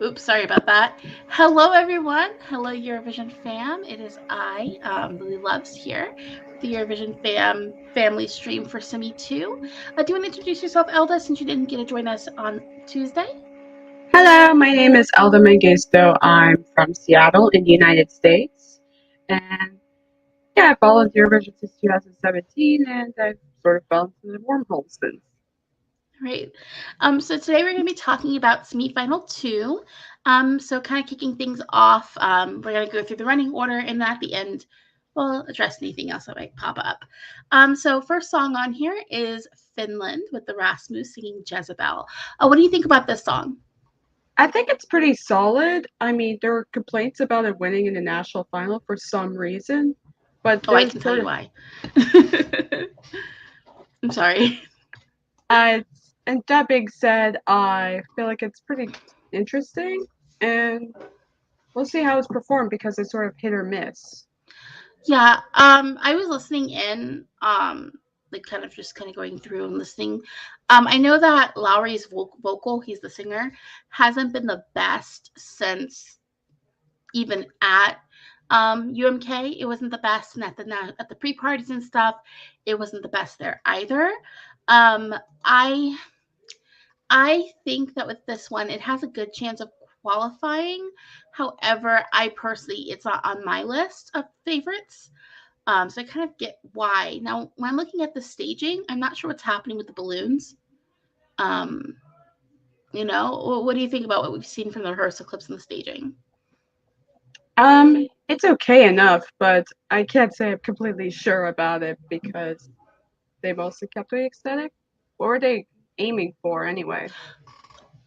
Oops, sorry about that. Hello, everyone. Hello, Eurovision Fam. It is I, Lily Loves, here with the Eurovision Fam family stream for Semi 2. Do you want to introduce yourself, Elda, since you didn't get to join us on Tuesday? Hello, my name is Elda Mengistu. I'm from Seattle in the United States. And yeah, I followed Eurovision since 2017 and I've sort of fell into the wormhole since. Right. So today we're going to be talking about Semifinal 2. So kind of kicking things off, we're going to go through the running order, and at the end, we'll address anything else that might pop up. So first song on here is Finland with the Rasmus singing Jezebel. What do you think about this song? I think it's pretty solid. I mean, there were complaints about it winning in the national final for some reason, but Oh, I there's can tell sort you of why. I'm sorry. and that being said, I feel like it's pretty interesting and we'll see how it's performed because it's sort of hit or miss. Yeah, I was listening in, like kind of going through and listening. I know that Lowry's vocal, he's the singer, hasn't been the best since even at UMK. It wasn't the best, and at the pre parties and stuff, it wasn't the best there either. Um, I I think that with this one, it has a good chance of qualifying. However, I personally, it's not on my list of favorites. So I kind of get why. Now, when I'm looking at the staging, I'm not sure what's happening with the balloons. Um, what do you think about what we've seen from the rehearsal clips and the staging? It's okay enough, but I can't say I'm completely sure about it because they mostly kept it aesthetic. What were they aiming for anyway?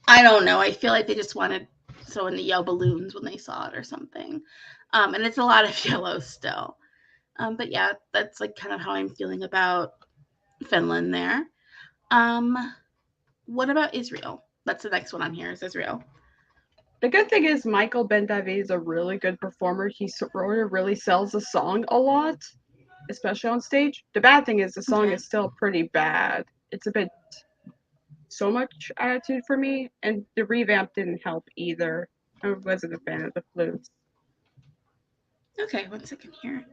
I don't know. I feel like they just wanted someone to yell balloons when they saw it or something. And it's a lot of yellow still. But yeah, that's like kind of how I'm feeling about Finland there. Um, what about Israel? That's the next one on here is Israel. The good thing is Michael Ben David is a really good performer. He sort of really sells the song a lot, especially on stage. The bad thing is the song Okay. is still pretty bad. It's a bit so much attitude for me, and the revamp didn't help either. I wasn't a fan of the flutes. Okay, 1 second here.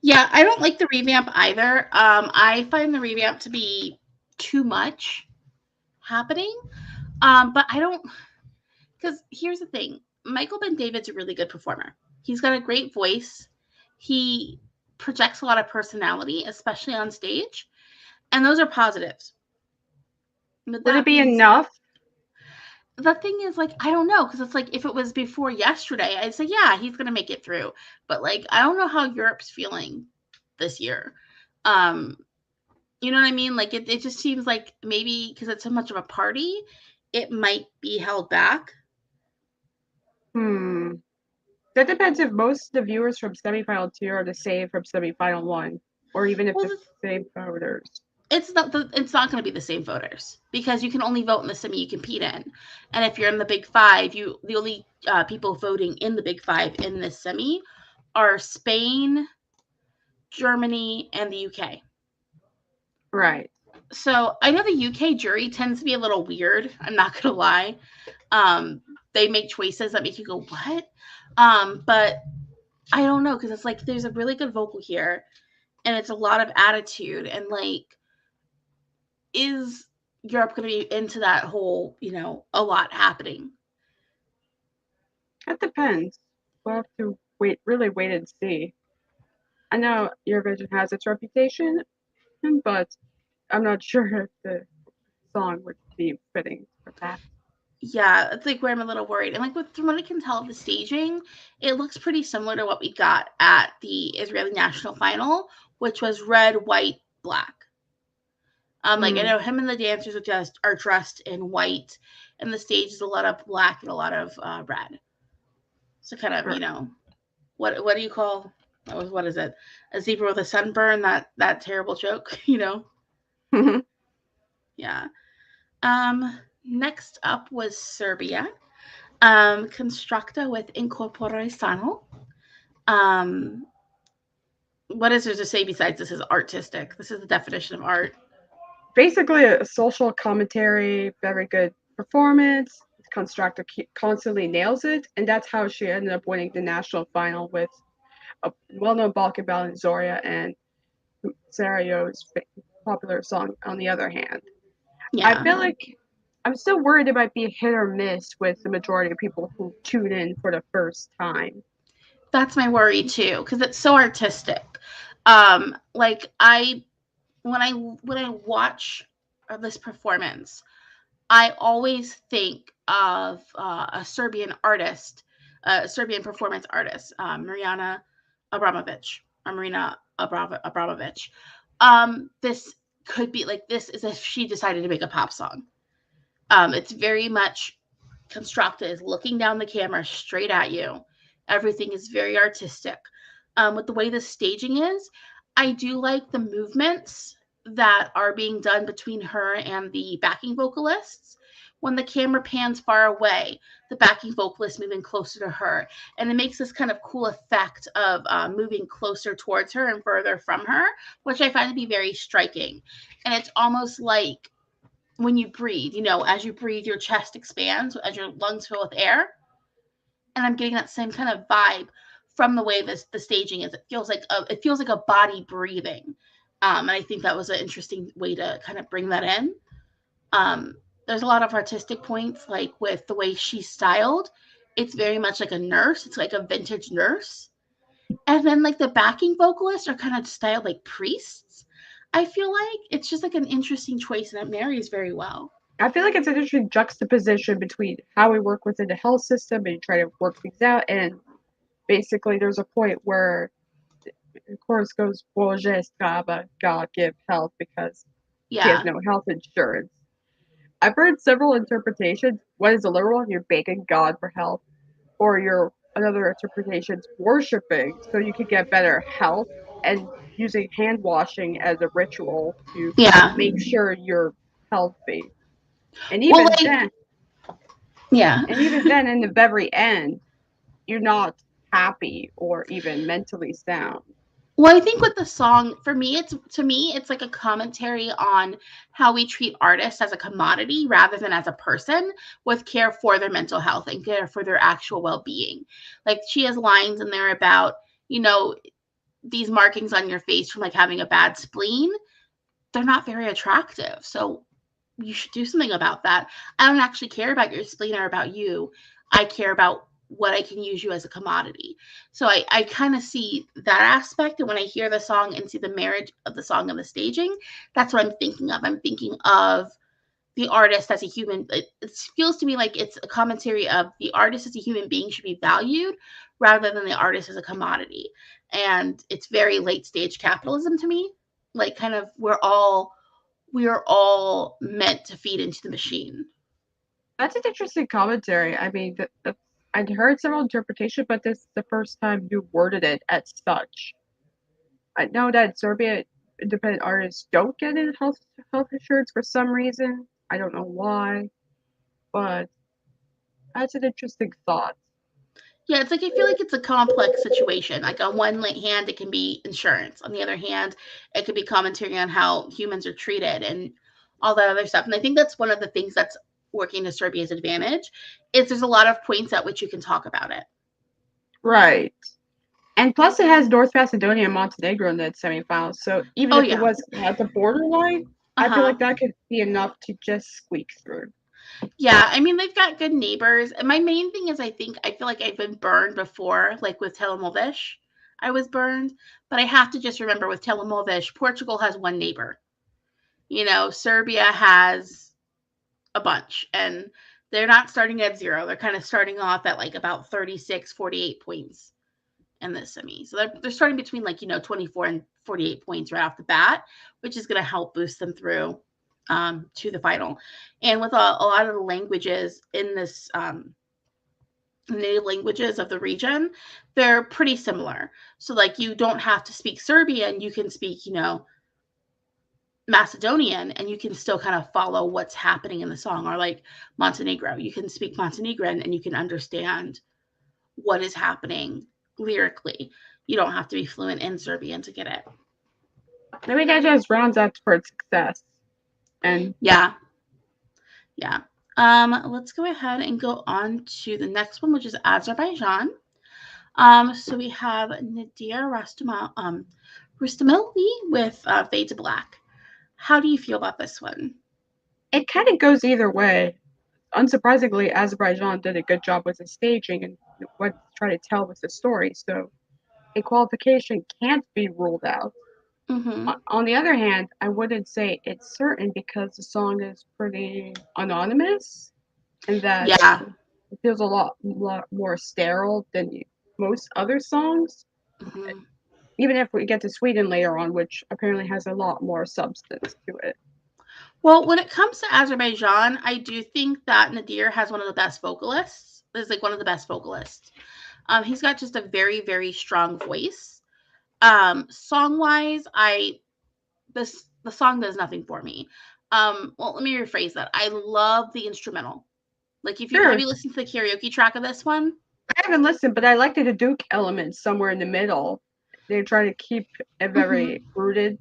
Yeah, I don't like the revamp either. I find the revamp to be too much happening. But I don't, because here's the thing: Michael Ben David's a really good performer. He's got a great voice. He projects a lot of personality, especially on stage, and those are positives. With Would it that be being said, enough? the thing is, like, I don't know, because it's like if it was before yesterday, I'd say yeah, he's gonna make it through. But like, I don't know how Europe's feeling this year. Um, You know what I mean? Like it just seems like maybe because it's so much of a party, it might be held back. Hmm. That depends if most of the viewers from semifinal 2 are the same from semifinal 1, or even if Well, the same voters. it's not going to be the same voters because you can only vote in the semi you compete in, and if you're in the big five, you the only people voting in the big five in this semi are Spain, Germany, and the UK. Right. So I know the UK jury tends to be a little weird. I'm not gonna lie. Um, they make choices that make you go what? But I don't know because it's like there's a really good vocal here, and it's a lot of attitude, and like, is Europe going to be into that whole, a lot happening? It depends. We'll have to really wait and see. I know Eurovision has its reputation, but I'm not sure if the song would be fitting for that. Yeah, it's like where I'm a little worried, and like from what I can tell of the staging, it looks pretty similar to what we got at the Israeli national final, which was red, white, black. Like I Hmm. know him and the dancers are dressed in white, and the stage is a lot of black and a lot of red. So kind of, Right. what do you call, what is it, a zebra with a sunburn, that terrible joke. Yeah. Next up was Serbia. Konstrakta with Incorpore Sano. um what is there to say besides this is artistic? This is the definition of art. basically a social commentary, very good performance. Konstrakta constantly nails it, and that's how she ended up winning the national final with a well-known Balkan ballad Zoria and Sarajevo's popular song. On the other hand, I Yeah, feel like I'm still worried it might be a hit or miss with the majority of people who tune in for the first time. that's my worry too, because it's so artistic. Like when I watch this performance, I always think of a Serbian artist, a Serbian performance artist, Mariana Abramovic, or Marina Abramovic. This could be like this is if she decided to make a pop song. It's very much Constructa is looking down the camera straight at you. Everything is very artistic. With the way the staging is, I do like the movements that are being done between her and the backing vocalists. When the camera pans far away, the backing vocalist moving closer to her, and it makes this kind of cool effect of moving closer towards her and further from her, which I find to be very striking. And it's almost like when you breathe, as you breathe, your chest expands as your lungs fill with air. And I'm getting that same kind of vibe from the way the staging is. It feels like a body breathing, and I think that was an interesting way to kind of bring that in. There's a lot of artistic points, like with the way she's styled. It's very much like a nurse. It's like a vintage nurse, and then like the backing vocalists are kind of styled like priests. I feel like it's just like an interesting choice, and it marries very well. I feel like it's an interesting juxtaposition between how we work within the health system and try to work things out, and basically there's a point where the chorus goes, Bože strava, God give health, because she has Yeah, no health insurance. I've heard several interpretations. One is a literal, you're begging God for health, or you're another interpretation's worshiping so you can get better health and using hand washing as a ritual to yeah. make sure you're healthy. And Well, even like, then, yeah. in the very end, you're not happy or even mentally sound. Well, I think with the song, for me, it's like a commentary on how we treat artists as a commodity rather than as a person, with care for their mental health and care for their actual well-being. Like she has lines in there about, you know, these markings on your face from like having a bad spleen. They're not very attractive. So you should do something about that. I don't actually care about your spleen or about you. I care about what I can use you as a commodity. So I kind of see that aspect. And when I hear the song and see the marriage of the song and the staging, that's what I'm thinking of. I'm thinking of the artist as a human. It feels to me like it's a commentary of the artist as a human being should be valued rather than the artist as a commodity. And it's very late stage capitalism to me. Like kind of we are all meant to feed into the machine. That's an interesting commentary. I mean, I'd heard several interpretations, but this is the first time you worded it as such. I know that Serbia independent artists don't get in health insurance for some reason. I don't know why, but that's an interesting thought. Yeah, it's like I feel like it's a complex situation. Like on one hand, it can be insurance. On the other hand, it could be commentary on how humans are treated and all that other stuff. And I think that's one of the things that's working to Serbia's advantage is there's a lot of points at which you can talk about it. Right. And plus, it has North Macedonia and Montenegro in the semifinals. So even Oh if it yeah. was at the borderline, Uh I feel huh. like that could be enough to just squeak through. Yeah, I mean they've got good neighbors. And my main thing is I feel like I've been burned before, like with Telemovish. I was burned, but I have to just remember with Telemovish, Portugal has one neighbor. Serbia has a bunch, and they're not starting at zero. They're kind of starting off at like about 36, 48 points in this semi. So they're starting between like, 24 and 48 points right off the bat, which is going to help boost them through to the final. And with a lot of the languages in this native languages of the region, they're pretty similar. So like you don't have to speak Serbian, you can speak, Macedonian, and you can still kind of follow what's happening in the song, or like Montenegro. You can speak Montenegrin and you can understand what is happening lyrically. You don't have to be fluent in Serbian to get it. Maybe that just rounds out towards success. And Yeah, yeah. Let's go ahead and go on to the next one, which is Azerbaijan. So we have Nadir Rustamli with Fade to Black. How do you feel about this one? it kind of goes either way. Unsurprisingly, Azerbaijan did a good job with the staging and what it's trying to tell with the story, so a qualification can't be ruled out. Mm-hmm. On the other hand, I wouldn't say it's certain because the song is pretty anonymous and that Yeah. it feels lot more sterile than most other songs. Mm-hmm. Even if we get to Sweden later on, which apparently has a lot more substance to it. Well, when it comes to Azerbaijan, I do think that Nadir has one of the best vocalists. Is like one of the best vocalists. He's got just a very, very strong voice. Song wise, the song does nothing for me. Well, let me rephrase that. I love the instrumental. Like, if you have Sure, you listened to the karaoke track of this one? I haven't listened, but I like the Duke element somewhere in the middle. They try to keep a Mm-hmm. very rooted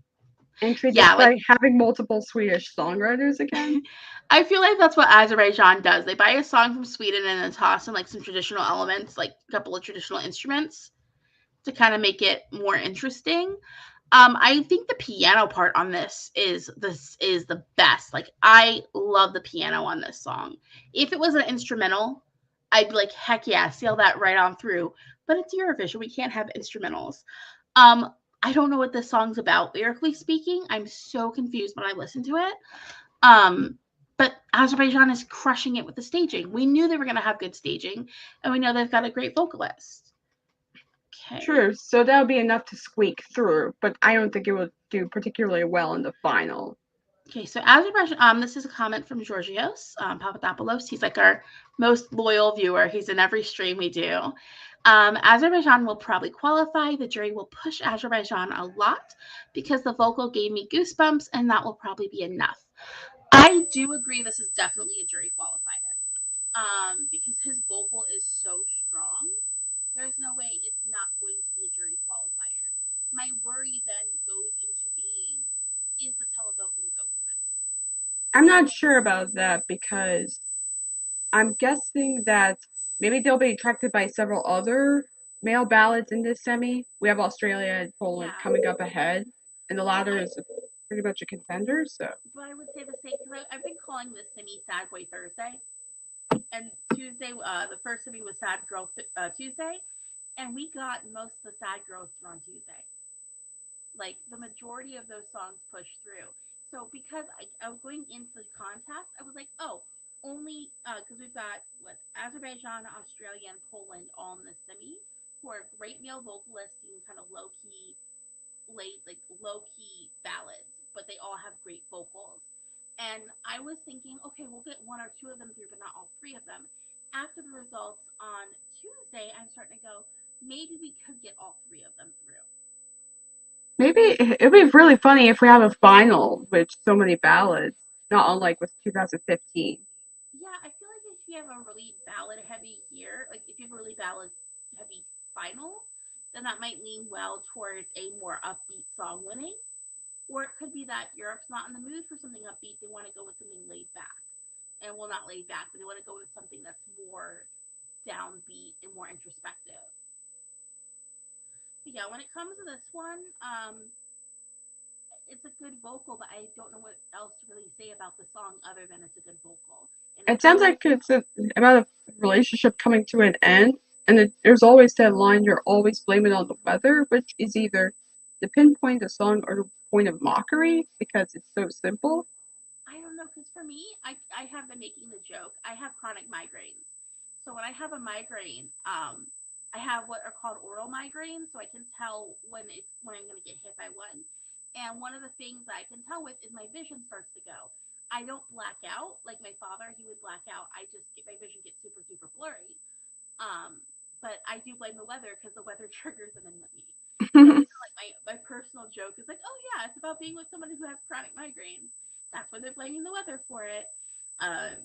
entry Yeah, like despite having multiple Swedish songwriters again. I feel like that's what Azerbaijan does. They buy a song from Sweden and then toss in like some traditional elements, like a couple of traditional instruments to kind of make it more interesting. I think the piano part on this is the best. Like I love the piano on this song. If it was an instrumental, I'd be like, heck yeah, sail that right on through. But it's Eurovision. We can't have instrumentals. Um, I don't know what this song's about lyrically speaking. I'm so confused when I listen to it. Um, but Azerbaijan is crushing it with the staging. We knew they were going to have good staging, and we know they've got a great vocalist. Okay. Sure, so that would be enough to squeak through, but I don't think it would do particularly well in the final. Okay, so Azerbaijan, this is a comment from Georgios Papadopoulos. He's like our most loyal viewer. He's in every stream we do. Azerbaijan will probably qualify. The jury will push Azerbaijan a lot because the vocal gave me goosebumps, and that will probably be enough. I do agree this is definitely a jury qualifier. Because his vocal is so strong. There's no way it's not going to be a jury qualifier. My worry then goes into being, is the televote going to go for this? I'm not sure about that because I'm guessing that maybe they'll be attracted by several other male ballads in this semi. We have Australia and Poland Yeah. coming up ahead, and the But latter is pretty much a contender. So I would say the same because I've been calling this semi Sad Boy Thursday, and Tuesday, the first semi was Sad Girl Tuesday, and we got most of the sad girls through on Tuesday. Like the majority of those songs pushed through. So because I was going into the contest, I was like, oh, only because we've got what Azerbaijan, Australia, and Poland all in the semi, who are great male vocalists and kind of low key ballads, but they all have great vocals. And I was thinking, okay, we'll get one or two of them through, but not all three of them. After the results on Tuesday, I'm starting to go, maybe we could get all three of them through. maybe it'd be really funny if we have a final with so many ballads, not unlike with 2015. Yeah, I feel like if you have a really ballad heavy year, like if you have a really ballad heavy final, then that might lean well towards a more upbeat song winning. Or it could be that Europe's not in the mood for something upbeat. They want to go with something laid back. And well, not laid back, but they want to go with something that's more downbeat and more introspective. But yeah, when it comes to this one, it's a good vocal, but I don't know what else to really say about the song other than it's a good vocal. And It it's sounds like about a relationship coming to an end, and there's always that line you're always blaming on the weather, which is either the pinpoint the song or the point of mockery because it's so simple. I don't know, because for me, I have been making the joke. I have chronic migraines. So when I have a migraine, I have what are called oral migraines, so I can tell when I'm going to get hit by one. And one of the things that I can tell with is my vision starts to go. I don't black out like my father; he would black out. I just get my vision gets super super blurry. Um, but I do blame the weather because the weather triggers them in me. So it's like my personal joke is like, oh yeah, it's about being with someone who has chronic migraines. That's why they're blaming the weather for it. Uh,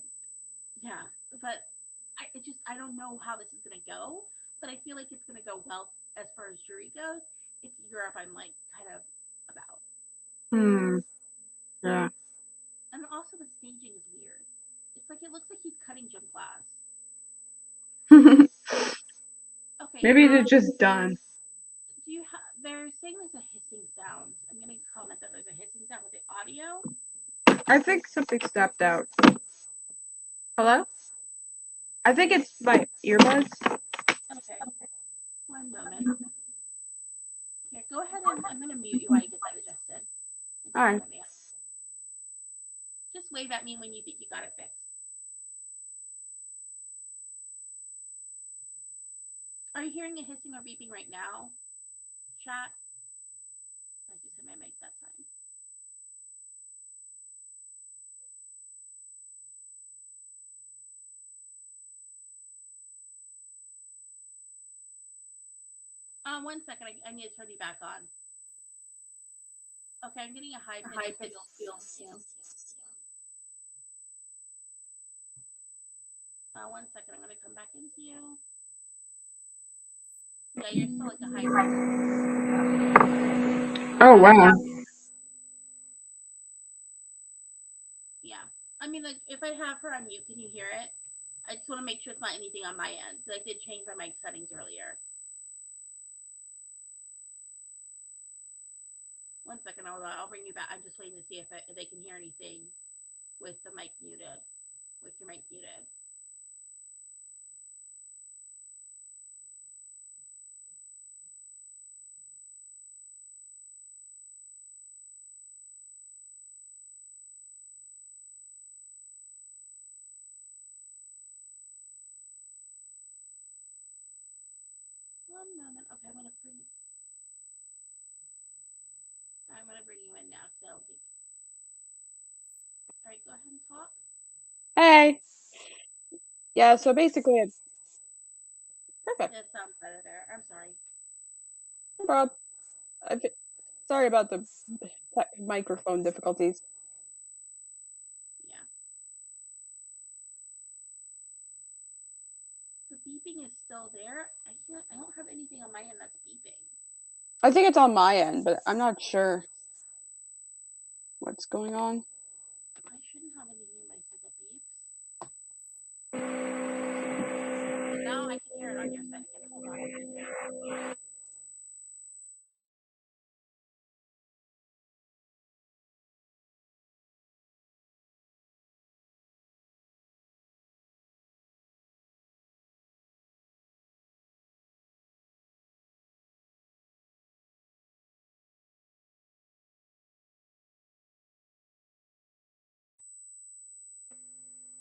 yeah, but I don't know how this is gonna go, but I feel like it's gonna go well as far as jury goes. It's Europe I'm like kind of about. Hmm. Yeah. And also the staging is weird. It's like it looks like he's cutting gym class. Okay. Maybe they're just done. Do you have? They're saying there's a hissing sound. I'm gonna comment that there's a hissing sound with the audio. I think something stepped out. Hello? I think it's my earbuds. Okay. One moment. Here, go ahead and I'm gonna mute you while you get that adjusted. All right. Just wave at me when you think you got it fixed. Are you hearing a hissing or beeping right now? Chat. I just hit my mic that time. One second. I need to turn you back on. Okay, I'm getting a high pitched feel. One second. I'm gonna come back into you. Yeah, you're still like a high pitch. Oh wow. Yeah. I mean, like, if I have her on mute, can you hear it? I just want to make sure it's not anything on my end, because I did change my mic settings earlier. One second, I'll bring you back. I'm just waiting to see if they can hear anything with the mic muted, with your mic muted. One moment. Okay, I'm gonna bring you in now. So, all right, go ahead and talk. Hey. Yeah. So basically, it's perfect. That sounds better there. I'm sorry. No problem. Sorry about the microphone difficulties. Yeah. The beeping is still there. I don't have anything on my end that's beeping. I think it's on my end, but I'm not sure what's going on. I shouldn't have anything in my set that beeps. But now I can hear it on your second. Hold on a minute here.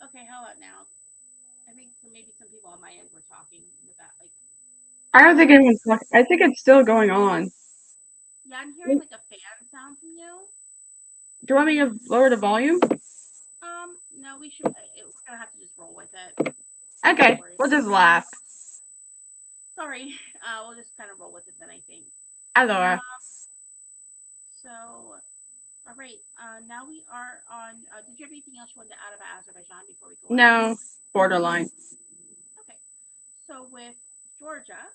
Okay, how about now? I think maybe some people on my end were talking with that. Like, I don't think anyone's talking. I think it's still going on. yeah, I'm hearing like a fan sound from you. Do you want me to lower the volume? No, we should. We're gonna have to just roll with it. Okay, we'll just laugh. Sorry, we'll just kind of roll with it then. I think. Hi, Laura. So, all right. Now we are on. Did you have anything else you wanted to add about Azerbaijan before we go? No, borderline. Okay. So with Georgia,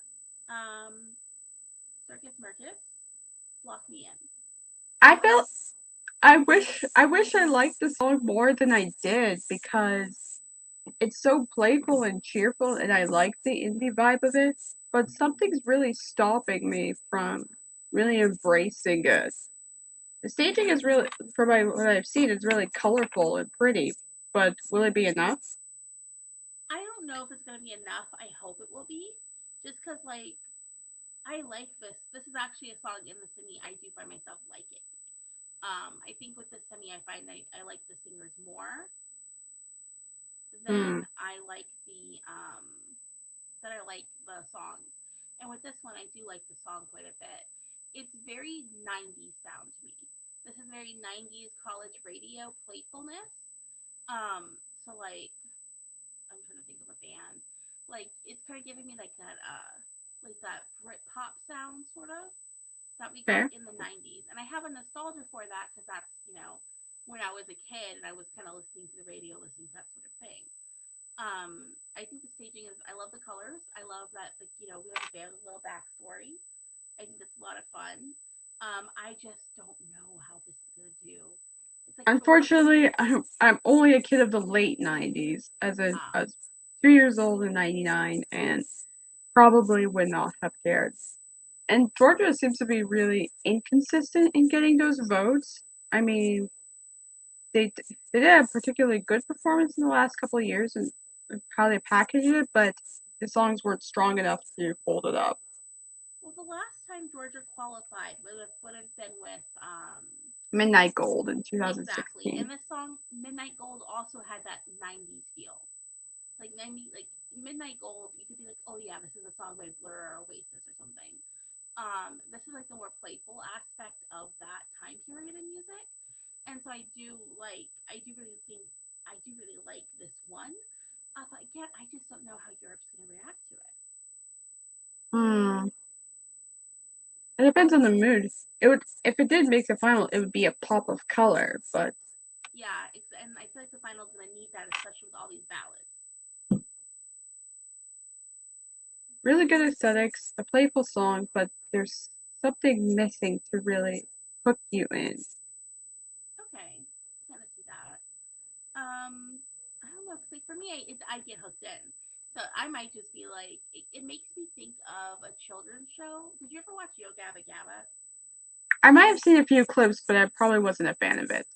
Circus Mircus, Lock Me In. I wish I liked the song more than I did because it's so playful and cheerful and I like the indie vibe of it, but something's really stopping me from really embracing it. The staging is really, from what I've seen, is really colorful and pretty, but will it be enough? I don't know if it's gonna be enough. I hope it will be, just because like I like this. This is actually a song in the semi I do find myself like it. I think with the semi I find I like the singers more than I like the songs. And with this one, I do like the song quite a bit. It's very 90s sound to me. This is very 90s college radio playfulness. So like I'm trying to think of a band. Like it's kind of giving me like that Brit pop sound sort of that we got in the 90s. And I have a nostalgia for that because that's, when I was a kid and I was kind of listening to the radio, listening to that sort of thing. I think the staging is, I love the colors. I love that, like, we have a band with a little backstory. I think it's a lot of fun. I just don't know how this is going to do. It's like shorter. Unfortunately, I'm only a kid of the late '90s, as in Ah, I was 2 years old in '99, and probably would not have cared. And Georgia seems to be really inconsistent in getting those votes. I mean, they did a particularly good performance in the last couple of years and how they packaged it, but the songs weren't strong enough to hold it up. well, the last time Georgia qualified would have been with Midnight Gold in exactly, 2016. and this song Midnight Gold also had that '90s feel, like like Midnight Gold. You could be like, oh yeah, this is a song by Blur or Oasis or something. This is like the more playful aspect of that time period in music, and so I do really like this one. But again, I just don't know how Europe's going to react to it. Hmm. It depends on the mood. It would if it did make the final, it would be a pop of color, but Yeah, and I feel like the final's going to need that, especially with all these ballads. really good aesthetics, a playful song, but there's something missing to really hook you in. Okay, kind of see that. I don't know. 'Cause like for me, I get hooked in. So I might just be like, it makes me think of a children's show. Did you ever watch Yo Gabba Gabba? I might have seen a few clips, but I probably wasn't a fan of it.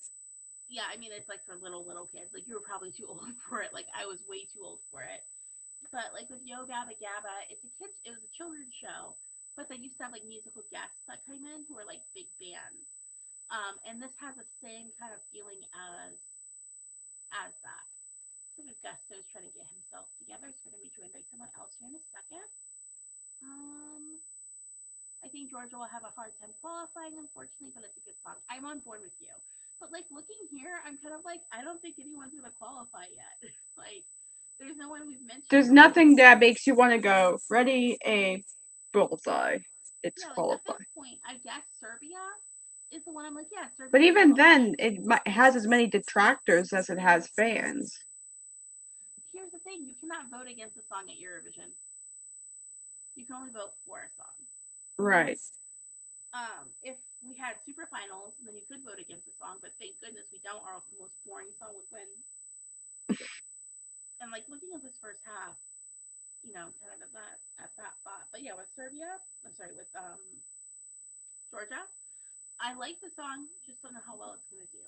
Yeah, I mean it's like for little kids. Like you were probably too old for it. Like I was way too old for it. But like with Yo Gabba Gabba, it was a children's show, but they used to have like musical guests that came in who were like big bands. And this has the same kind of feeling as that. So Augusto is trying to get himself together. So we're gonna be joined by someone else here in a second. Um, I think Georgia will have a hard time qualifying, unfortunately, but it's a good song. I'm on board with you. But like looking here, I'm kind of like I don't think anyone's gonna qualify yet. Like there's no one we've mentioned There's who I nothing that makes you want to go, ready, a bullseye. It's yeah, like at this qualified. point, I guess Serbia is the one I'm like, yeah, But Serbia will even qualify. then, it has as many detractors as it has fans. Here's the thing: you cannot vote against a song at Eurovision. You can only vote for a song. Right. If we had super finals, then you could vote against a song, but thank goodness we don't, or else the most boring song would win. And like looking at this first half, kind of at that thought. But yeah, with Serbia, I'm sorry, with Georgia, I like the song, just don't know how well it's gonna do.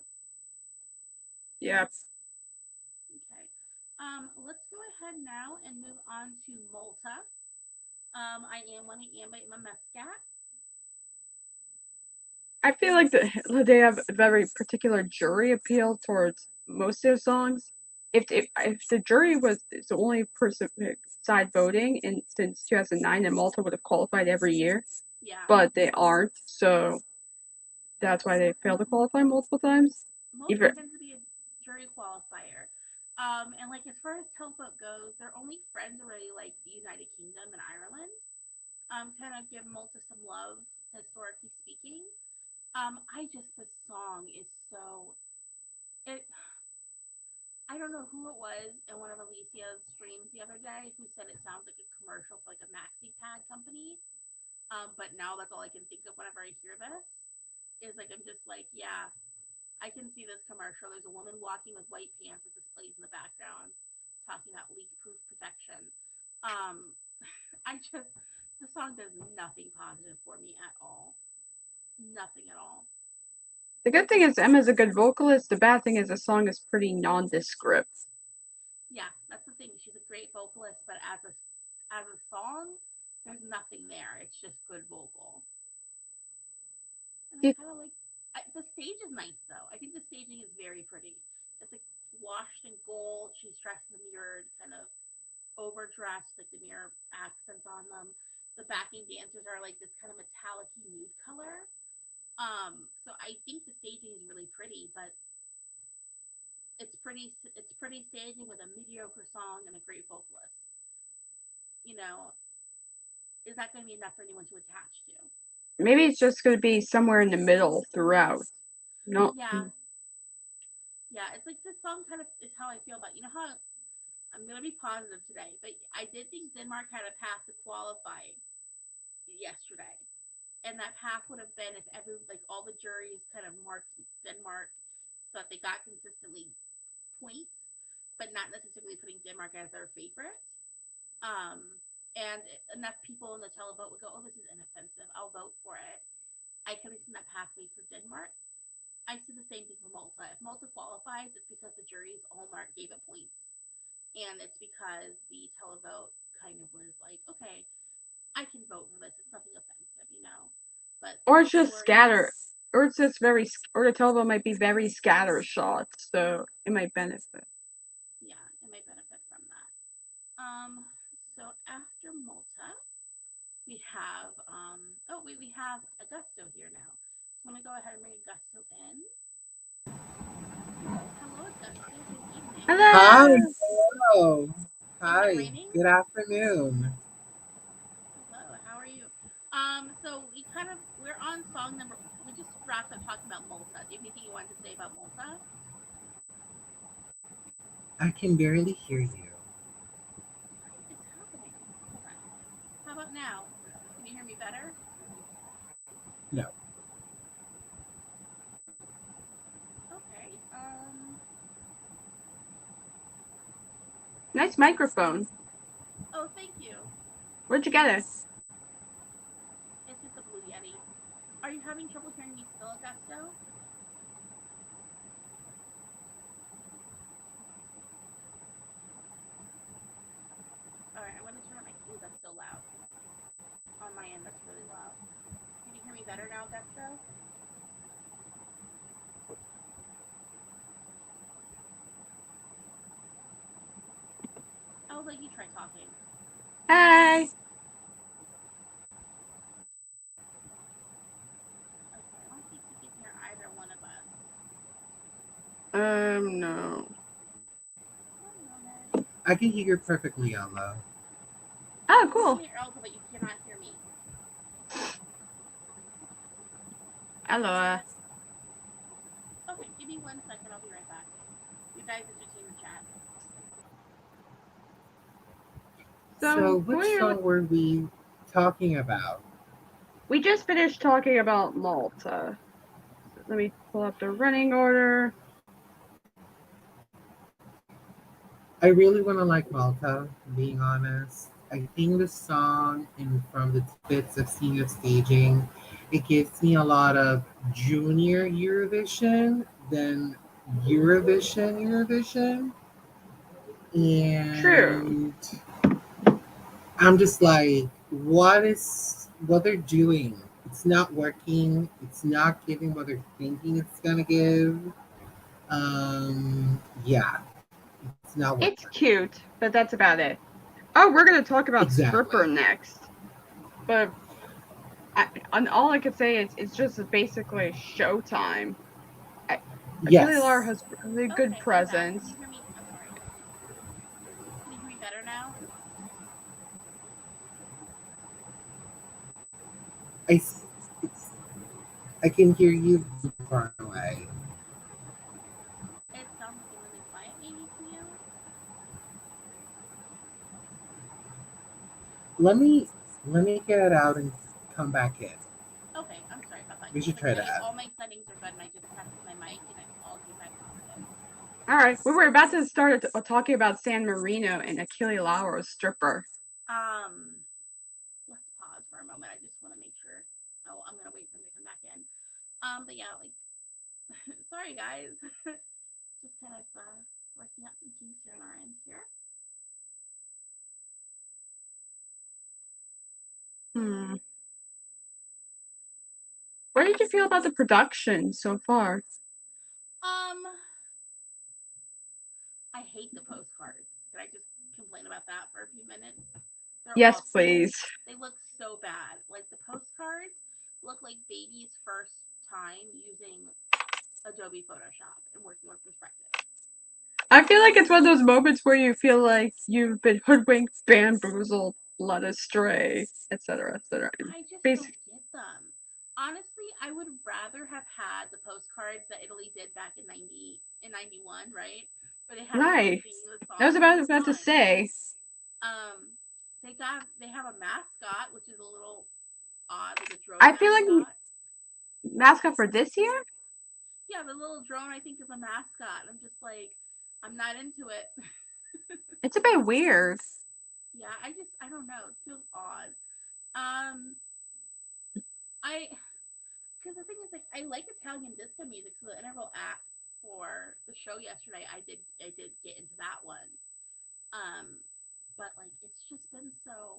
Yeah. Okay. Let's go ahead now and move on to Malta. I am one I am by Muscat. I feel like they have a very particular jury appeal towards most of their songs. If the jury was the only person side voting in since 2009, then Malta would have qualified every year, Yeah. but they aren't, so that's why they failed to qualify multiple times. Malta Even tends to be a jury qualifier. And like as far as televote goes, their only friends are really like the United Kingdom and Ireland. Kind of give Malta some love, historically speaking. I just the song is so it. I don't know who it was in one of Alicia's streams the other day who said it sounds like a commercial for like a maxi pad company. But now that's all I can think of whenever I hear this. Is like I'm just like, yeah, I can see this commercial. There's a woman walking with white pants with displays in the background, talking about leak-proof protection. Um, I just the song does nothing positive for me at all. Nothing at all. the good thing is Emma's a good vocalist. The bad thing is the song is pretty nondescript. Yeah, that's the thing. She's a great vocalist, but as a song, there's nothing there. It's just good vocal. And I kind of like the stage is nice though. I think the staging is very pretty. It's like washed in gold. She's dressed in the mirrored kind of overdressed, like the mirror accents on them. The backing dancers are like this kind of metallic nude color. So I think the staging is really pretty, but it's pretty staging with a mediocre song and a great vocalist. You know, is that going to be enough for anyone to attach to? Maybe it's just going to be somewhere in the middle throughout. No, Yeah, yeah. It's like this song kind of is how I feel about. You know how I'm going to be positive today, but I did think Denmark had a path to qualify yesterday, and that path would have been if every like all the juries kind of marked Denmark so that they got consistently points, but not necessarily putting Denmark as their favorite. Um, and enough people in the televote would go, "Oh, this is inoffensive. I'll vote for it." I could have seen that pathway for Denmark. I see the same thing for Malta. If Malta qualifies, it's because the jury's all gave it points, and it's because the televote kind of was like, "Okay, I can vote for this. It's nothing offensive." But Or it's the just majority, scatter, or it's just or the telephone might be very scattershot, so it might benefit. yeah, it might benefit from that. So after Malta, we have oh wait, we have Augusto here now. So I'm gonna go ahead and bring Augusto in. Hello, Augusto. Good evening. Hi, Hello. hello. Is it Hi, raining? good afternoon. Hello. How are you? So we're on song number. We just wrapped up talking about Malta. Do you have anything you wanted to say about Malta? I can barely hear you. What is happening? Hold on. How about now? Can you hear me better? No. Okay. Nice microphone. Oh, thank you. Where'd you get it? It's just a Blue Yeti. Are you having trouble hearing me still, Augusto? All right, I'm going to turn on my. Ooh, that's so loud. On my end, that's really loud. Can you hear me better now, Augusto? I'll let you try talking. Hey. Okay, I don't think you can hear either one of us. No. One moment. I can hear you perfectly, Ella. Oh, You cool. can hear Elsa, but you cannot hear me. Hello. Okay, give me 1 second. I'll be right back. You guys entertain the chat. So, So which song were we talking about? we just finished talking about Malta. Let me pull up the running order. I really want to like Malta, being honest. I think the song and from the bits I've seen of staging, it gives me a lot of junior Eurovision than Eurovision. True. And I'm just like, what they're doing? It's not working. It's not giving what they're thinking it's gonna give. Yeah, it's not It's working. cute, but that's about it. Oh, we're going to talk about Exactly. Stripper next. But and all I could say is it's just basically showtime. Achille Lauro Yes, has really good Okay, I'm back. Can presence. you hear me? Oh, sorry. Can you hear me better now? I, s- it's, I can hear you far away. It sounds like I'm really quiet, maybe to you. Let me let me get it out and come back in. Okay, I'm sorry about that. We Because should like try I that. all my settings are good, and I just tested my mic, and it all came back positive. All right, we were about to start talking about San Marino and Achille Lauro's Stripper. Um, let's pause for a moment. I just want to make sure. Oh, I'm gonna wait for them to come back in. But yeah, like, sorry guys, just kind of working out some kinks here on our end here. What did you feel about the production so far? Um, I hate the postcards. Can I just complain about that for a few minutes? They're Yes, awful. please. They look so bad. Like the postcards look like baby's first time using Adobe Photoshop and working with perspective. I feel like it's one of those moments where you feel like you've been hoodwinked, bamboozled, led astray, etc., etc. I just don't Basic, get them. Honestly, I would rather have had the postcards that Italy did back in 91, right? Where they had everybody right. singing the I was song. about to Fine. say. They have a mascot, which is a little odd, like a drone I feel like mascot. mascot for this year. Yeah, the little drone I think is a mascot. I'm just like, I'm not into it. It's a bit weird. Yeah, I don't know. It feels odd. Um, I because the thing is like I like Italian disco music, so the integral act for the show yesterday, I did get into that one. Um, but like it's just been so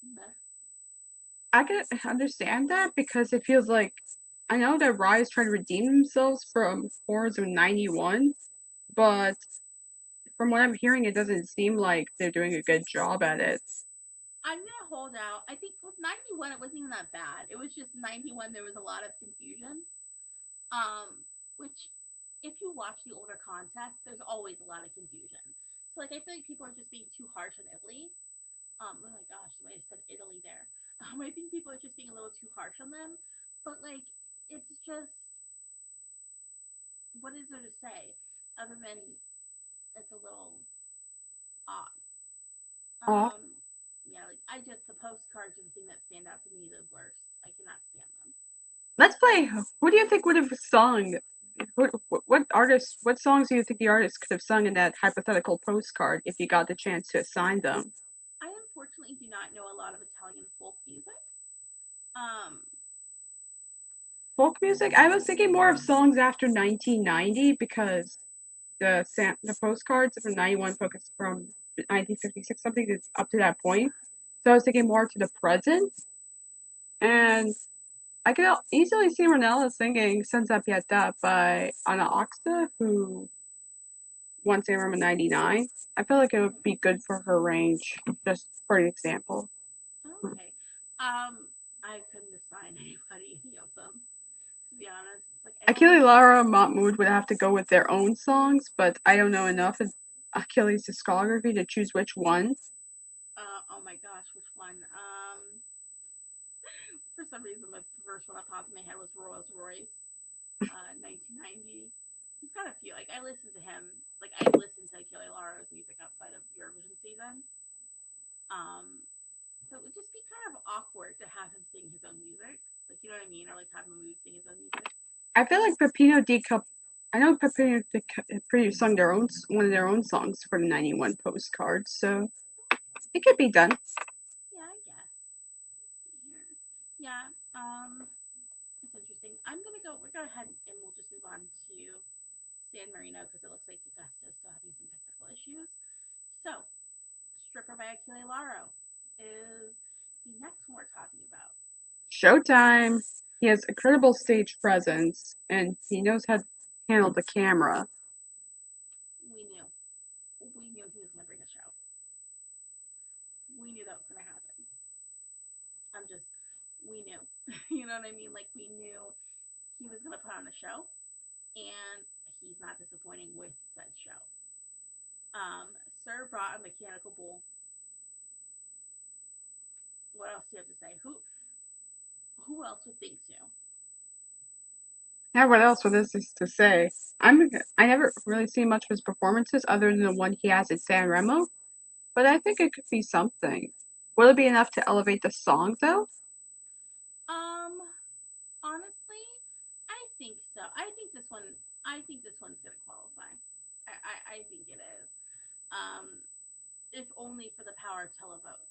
meh. I can understand that because it feels like I know that Rise tried to redeem themselves from horrors of '91, but from what I'm hearing, it doesn't seem like they're doing a good job at it. I'm gonna hold out. I think with 91 it wasn't even that bad. It was just 91 there was a lot of confusion. Which if you watch the older contests, there's always a lot of confusion. So like I feel like people are just being too harsh on Italy. Oh my gosh, the way I said Italy there. I think people are just being a little too harsh on them. But like it's just what is there to say other than it's a little odd. Oh, Yeah, like I just the postcards are the thing that stand out to me the worst. I cannot stand them. let's play. Who do you think would have sung? What artists? What songs do you think the artist could have sung in that hypothetical postcard if you got the chance to assign them? I unfortunately do not know a lot of Italian folk music. Um, Folk music? I was thinking more of songs after 1990 because the postcards from 91 focused from 1956 something that's up to that point. So I was thinking more to the present, and I could easily see Ranella singing Senza Pietà by Anna Oxta, who won San Remo 99. I feel like it would be good for her range, just for an example. okay. I couldn't assign anybody any of them, to be honest. Like I Achille, only Lauro, and Mahmoud would have to go with their own songs, but I don't know enough of Achilles' discography to choose which one. oh my gosh, which one? For some reason the first one that popped in my head was Rolls Royce, 1990. He's got a few. Like I listened to him. Like I listened to Achille Laro's music outside of Eurovision season. Um, so it would just be kind of awkward to have him sing his own music. Like you know what I mean, or like have Mahmood sing his own music. I feel like Peppino D Cup. I know Peppino D Cup sung their own one of their own songs for the '91 postcard, so it could be done. Yeah, I guess. Let's see here. Yeah. It's interesting. I'm gonna go. We're gonna head and we'll just move on to San Marino because it looks like Augusta is still having some technical issues. So, Stripper by Achille Lauro is the next one we're talking about. Showtime. He has incredible stage presence, and he knows how to handle the camera. We knew. We knew he was gonna bring a show. We knew that was gonna happen. I'm just. We knew. You know what I mean? Like we knew he was gonna put on a show, and he's not disappointing with said show. Sir brought a mechanical bull. What else do you have to say? Who else would think so? Now, what else was this to say? I never really seen much of his performances other than the one he has at San Remo, but I think it could be something. Will it be enough to elevate the song though? Um, honestly, I think so. I think this one. I think this one's gonna qualify. I think it is. Um, if only for the power of televote.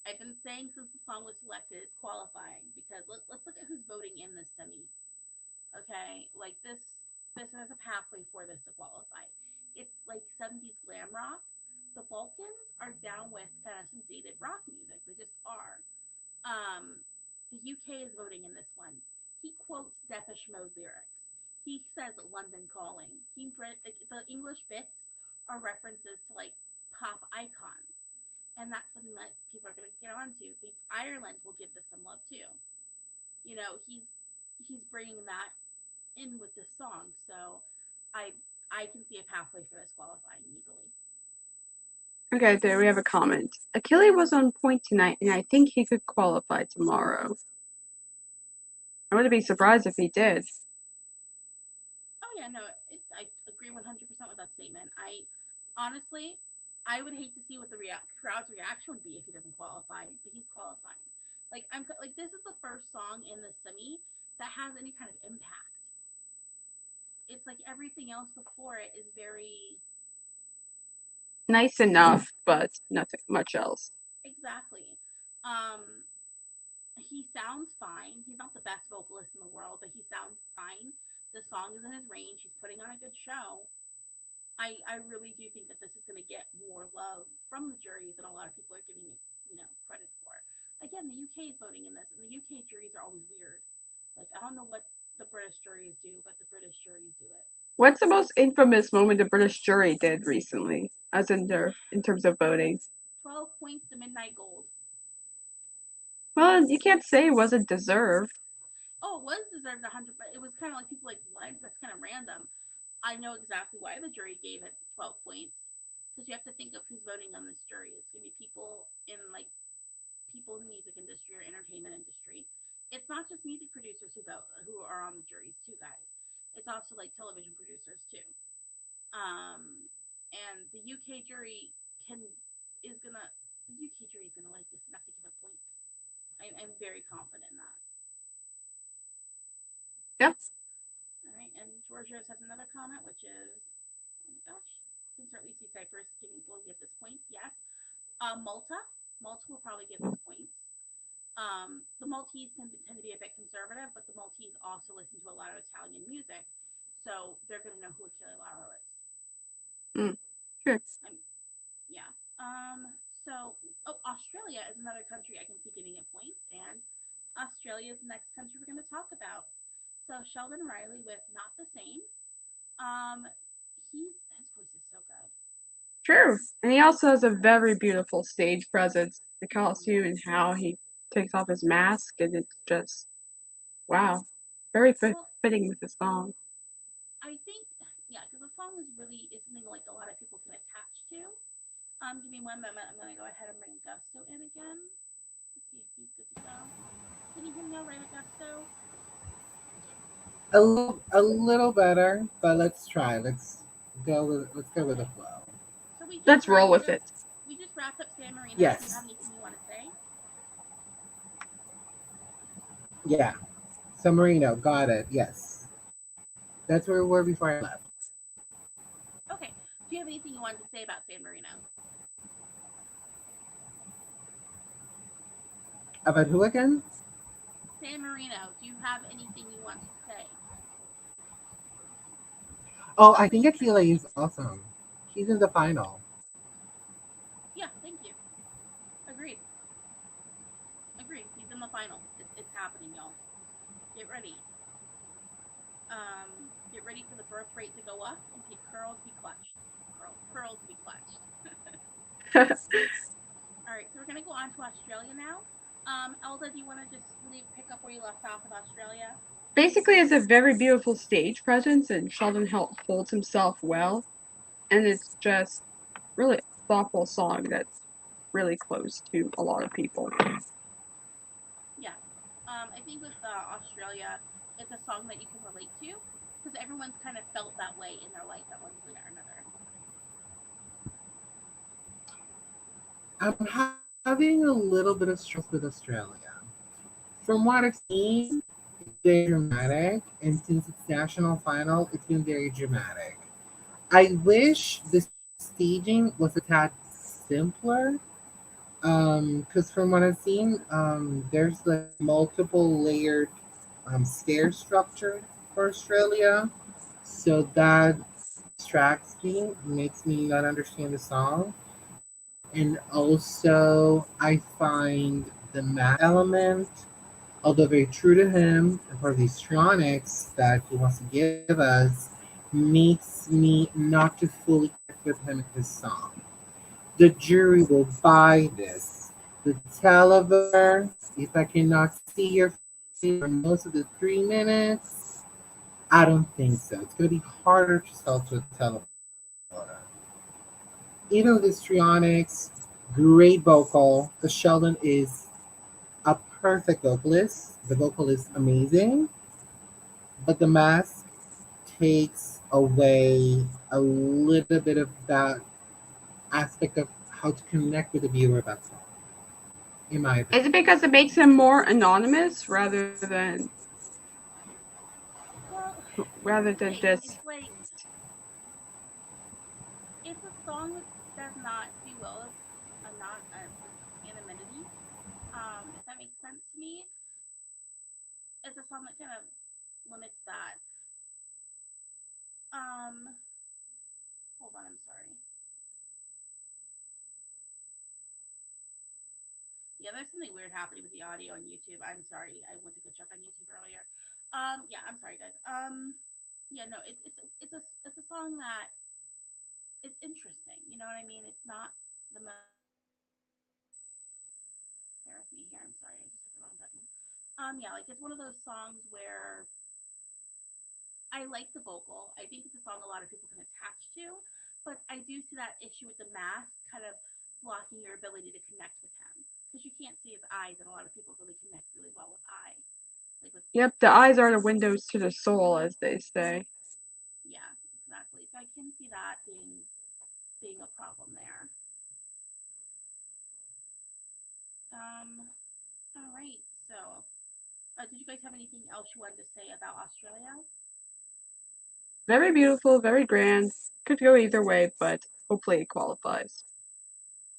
I've been saying since the song was selected, it's qualifying because let's look at who's voting in this semi. Okay, like this has a pathway for this to qualify. It's like 70s glam rock. The Balkans are down with kind of some dated rock music. They just are. Um, the UK is voting in this one. He quotes Depeche Mode lyrics. He says London Calling. The English bits are references to like pop icons, and that's something that people are going to get onto. The Ireland will give this some love too. You know, he's bringing that in with this song, so I I can see a pathway for this qualifying easily. Okay, there we have a comment. Achille was on point tonight, and I think he could qualify tomorrow. I wouldn't be surprised if he did. Oh yeah, no, I agree 100% with that statement. I honestly, I would hate to see what the crowd's reaction would be if he doesn't qualify, but he's qualifying. Like I'm like this is the first song in the semi that has any kind of impact. It's like everything else before it is very Nice enough, but nothing much else. exactly. He sounds fine. He's not the best vocalist in the world, but he sounds fine. The song is in his range. He's putting on a good show. I really do think that this is going to get more love from the juries than a lot of people are giving it, credit for. Again, the UK is voting in this, and the UK juries are always weird. Like, I don't know what the British juries do, but the British juries do it. What's the most infamous moment the British jury did recently, as in terms of voting? 12 points to Midnight Gold. Well, you can't say it wasn't deserved. Oh, it was deserved 100, but it was kind of like people like, what? That's kind of random. I know exactly why the jury gave it 12 points. Because you have to think of who's voting on this jury. It's going to be people in the music industry or entertainment industry. It's not just music producers who are on the juries too, guys. It's also like television producers too. And the UK jury is gonna the UK jury is gonna like this enough to give it points. I'm very confident in that. Yep. All right, and Georgios has another comment, which is, oh my gosh, can certainly see Cyprus will give this points. Yes. Malta will probably give this points. The Maltese tend to be a bit conservative, but the Maltese also listen to a lot of Italian music, so they're going to know who Achille Lauro is. Sure. Yeah. So, Australia is another country I can see giving it points, and Australia is the next country we're going to talk about. So Sheldon Riley with Not the Same. His voice is so good. True. And he also has a very beautiful stage presence. The costume and how he takes off his mask, and it's just, wow. Very fitting with the song. I think, yeah, because the song is something like a lot of people can attach to. Give me one moment. I'm going to go ahead and bring Gusto in again. Let's see if he's good to go. Can you hear me all right, Gusto? A little better, but let's try. Let's go with the flow. So let's roll with it. We just wrapped up San Marino. Yes. Do you have anything you want to say? Yeah. San Marino, got it. Yes. That's where we were before I left. Okay. Do you have anything you wanted to say about San Marino? About who again? San Marino. Do you have anything you want to say? Oh, I think Achille is awesome. He's in the final. Yeah, thank you. Agreed. He's in the final. It's happening, y'all. Get ready. Get ready for the birth rate to go up and get curls to be clutched. Curls to be clutched. All right, so we're gonna go on to Australia now. Elda, do you want to just pick up where you left off with Australia? Basically, it's a very beautiful stage presence, and Sheldon holds himself well, and it's just really a thoughtful song that's really close to a lot of people. Yeah, I think with Australia, it's a song that you can relate to because everyone's kind of felt that way in their life at one point or another. I'm having a little bit of stress with Australia. From what I've seen, it's very dramatic, and since it's national final, it's been very dramatic. I wish the staging was a tad simpler, because from what I've seen, there's like multiple layered stair structure for Australia, so that distracts me, makes me not understand the song. And also, I find the math element, although very true to him, and for the histrionics that he wants to give us, makes me not to fully connect with him in his song. The jury will buy this. The televoter, if I cannot see your face for most of the 3 minutes, I don't think so. It's going to be harder to sell to a televoter. Even with histrionics, great vocal. The Sheldon is a perfect vocalist. The vocal is amazing, but the mask takes away a little bit of that aspect of how to connect with the viewer of that song. In my opinion. Is it because it makes him more anonymous rather than rather Here's the than thing. just. It's like it's a song that does not do well as a not with anonymity. If that makes sense to me, it's a song that kind of limits that. Um, hold on, I'm sorry. Yeah, there's something weird happening with the audio on YouTube. I'm sorry. I went to go check on YouTube earlier. Yeah, I'm sorry, guys. Yeah, no, it's a song that is interesting. You know what I mean? It's not the most. Bear with me here. I'm sorry, I just hit the wrong button. Yeah, like it's one of those songs where I like the vocal. I think it's a song a lot of people can attach to, but I do see that issue with the mask kind of blocking your ability to connect with him because you can't see his eyes, and a lot of people really connect really well with eye, like with Yep, the eyes are the windows to the soul, as they say. yeah, exactly. So I can see that being a problem there. Um, all right. So, did you guys have anything else you wanted to say about Australia? Very beautiful, very grand. Could go either way, but hopefully it qualifies.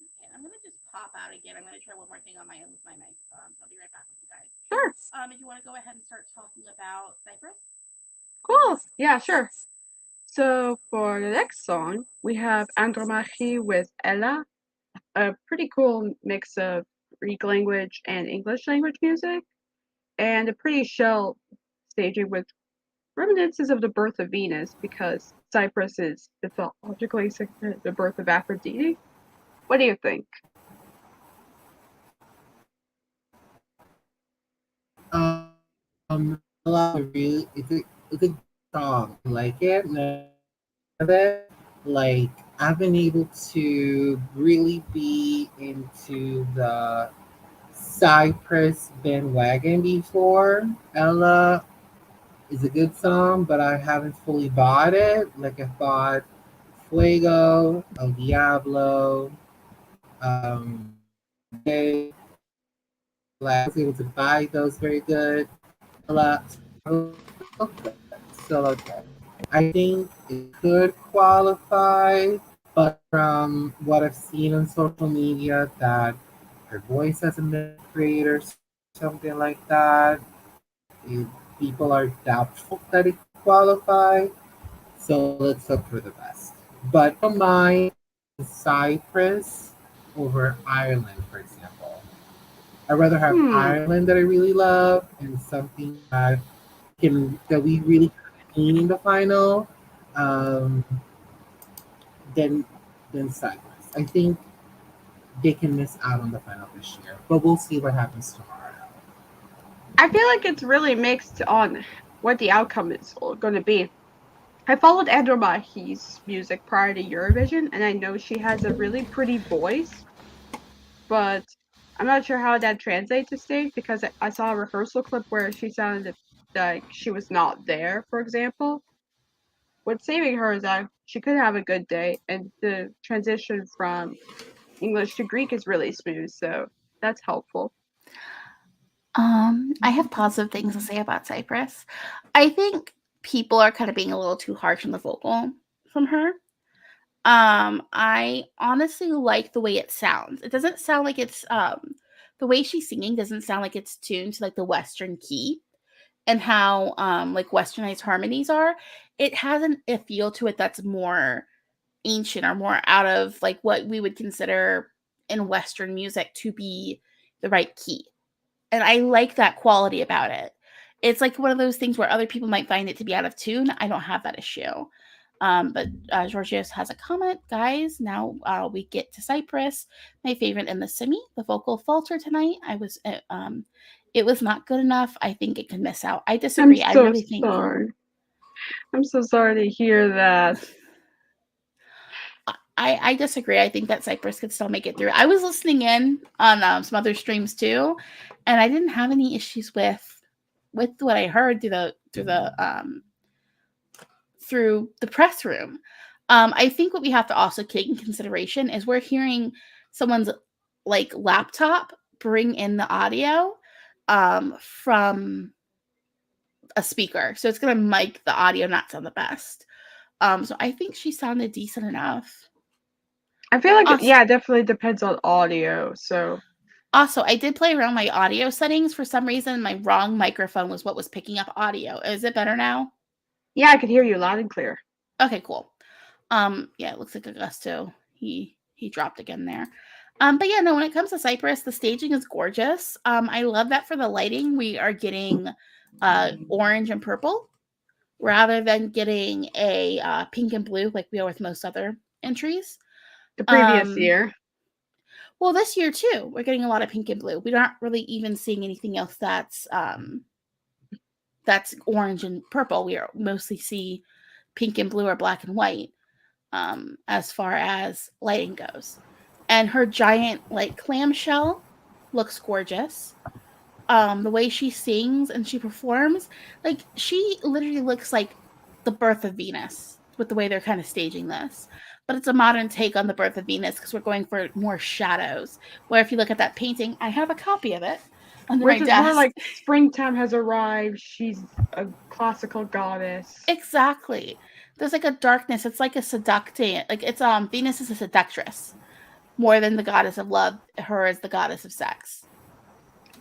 Okay, I'm gonna just pop out again. I'm gonna try one more thing on my own with my mic. So I'll be right back with you guys. Sure. If you want to go ahead and start talking about Cyprus. Cool. Yeah, sure. So for the next song, we have Andromache with Ella, a pretty cool mix of Greek language and English language music, and a pretty shell staging with reminiscences of the birth of Venus because Cyprus is mythologically the birth of Aphrodite. What do you think? It's a good song. I like it. Of it. Like I've been able to really be into the Cypress bandwagon before. Ella is a good song, but I haven't fully bought it. Like I bought Fuego, El Diablo, Monday. Like I was able to buy those very good. Ella, still good. Still okay. I think it could qualify, but from what I've seen on social media, that her voice hasn't been great or something like that. People are doubtful that it could qualify, so let's hope for the best. But I don't mind Cyprus over Ireland, for example. I'd rather have Hmm. Ireland that I really love and something that we really clean in the final um, than than Cyprus. I think they can miss out on the final this year, but we'll see what happens tomorrow. I feel like it's really mixed on what the outcome is going to be. I followed Andromache's music prior to Eurovision, and I know she has a really pretty voice, but I'm not sure how that translates to stage because I saw a rehearsal clip where she sounded like she was not there, for example. What's saving her is that she could have a good day, and the transition from English to Greek is really smooth, so that's helpful. I have positive things to say about Cyprus. I think people are kind of being a little too harsh on the vocal from her. I honestly like the way it sounds. It doesn't sound like it's the way she's singing doesn't sound like it's tuned to like the Western key and how like westernized harmonies are. It has a feel to it that's more ancient or more out of like what we would consider in Western music to be the right key. And I like that quality about it. It's like one of those things where other people might find it to be out of tune. I don't have that issue. But Georgios has a comment, guys. Now we get to Cyprus, my favorite in the semi. The vocal falter tonight. It was not good enough. I think it could miss out. I I'm disagree. I so really think sorry. I'm so sorry to hear that. I disagree. I think that Cyprus could still make it through. I was listening in on some other streams too, and I didn't have any issues with what I heard through the press room. I think what we have to also take in consideration is we're hearing someone's like laptop bring in the audio from a speaker, so it's gonna make the audio not sound the best. So I think she sounded decent enough. I feel like, Also, yeah, it definitely depends on audio. So, I did play around my audio settings. For some reason, my wrong microphone was what was picking up audio. Is it better now? yeah, I could hear you loud and clear. Okay, cool. Yeah, it looks like Augusto. He dropped again there. But yeah, no, when it comes to Cyprus, the staging is gorgeous. I love that for the lighting, we are getting orange and purple rather than getting a pink and blue like we are with most other entries. The previous year. Well, this year too, we're getting a lot of pink and blue. We're not really even seeing anything else that's orange and purple. We are mostly see pink and blue or black and white as far as lighting goes. And her giant like clamshell looks gorgeous. The way she sings and she performs, like she literally looks like the birth of Venus with the way they're kind of staging this. But it's a modern take on the birth of Venus because we're going for more shadows. Where if you look at that painting, I have a copy of it under Which my is desk. more like springtime has arrived. She's a classical goddess. Exactly. There's like a darkness. It's like a seducting. Like it's Venus is a seductress more than the goddess of love. Her is the goddess of sex.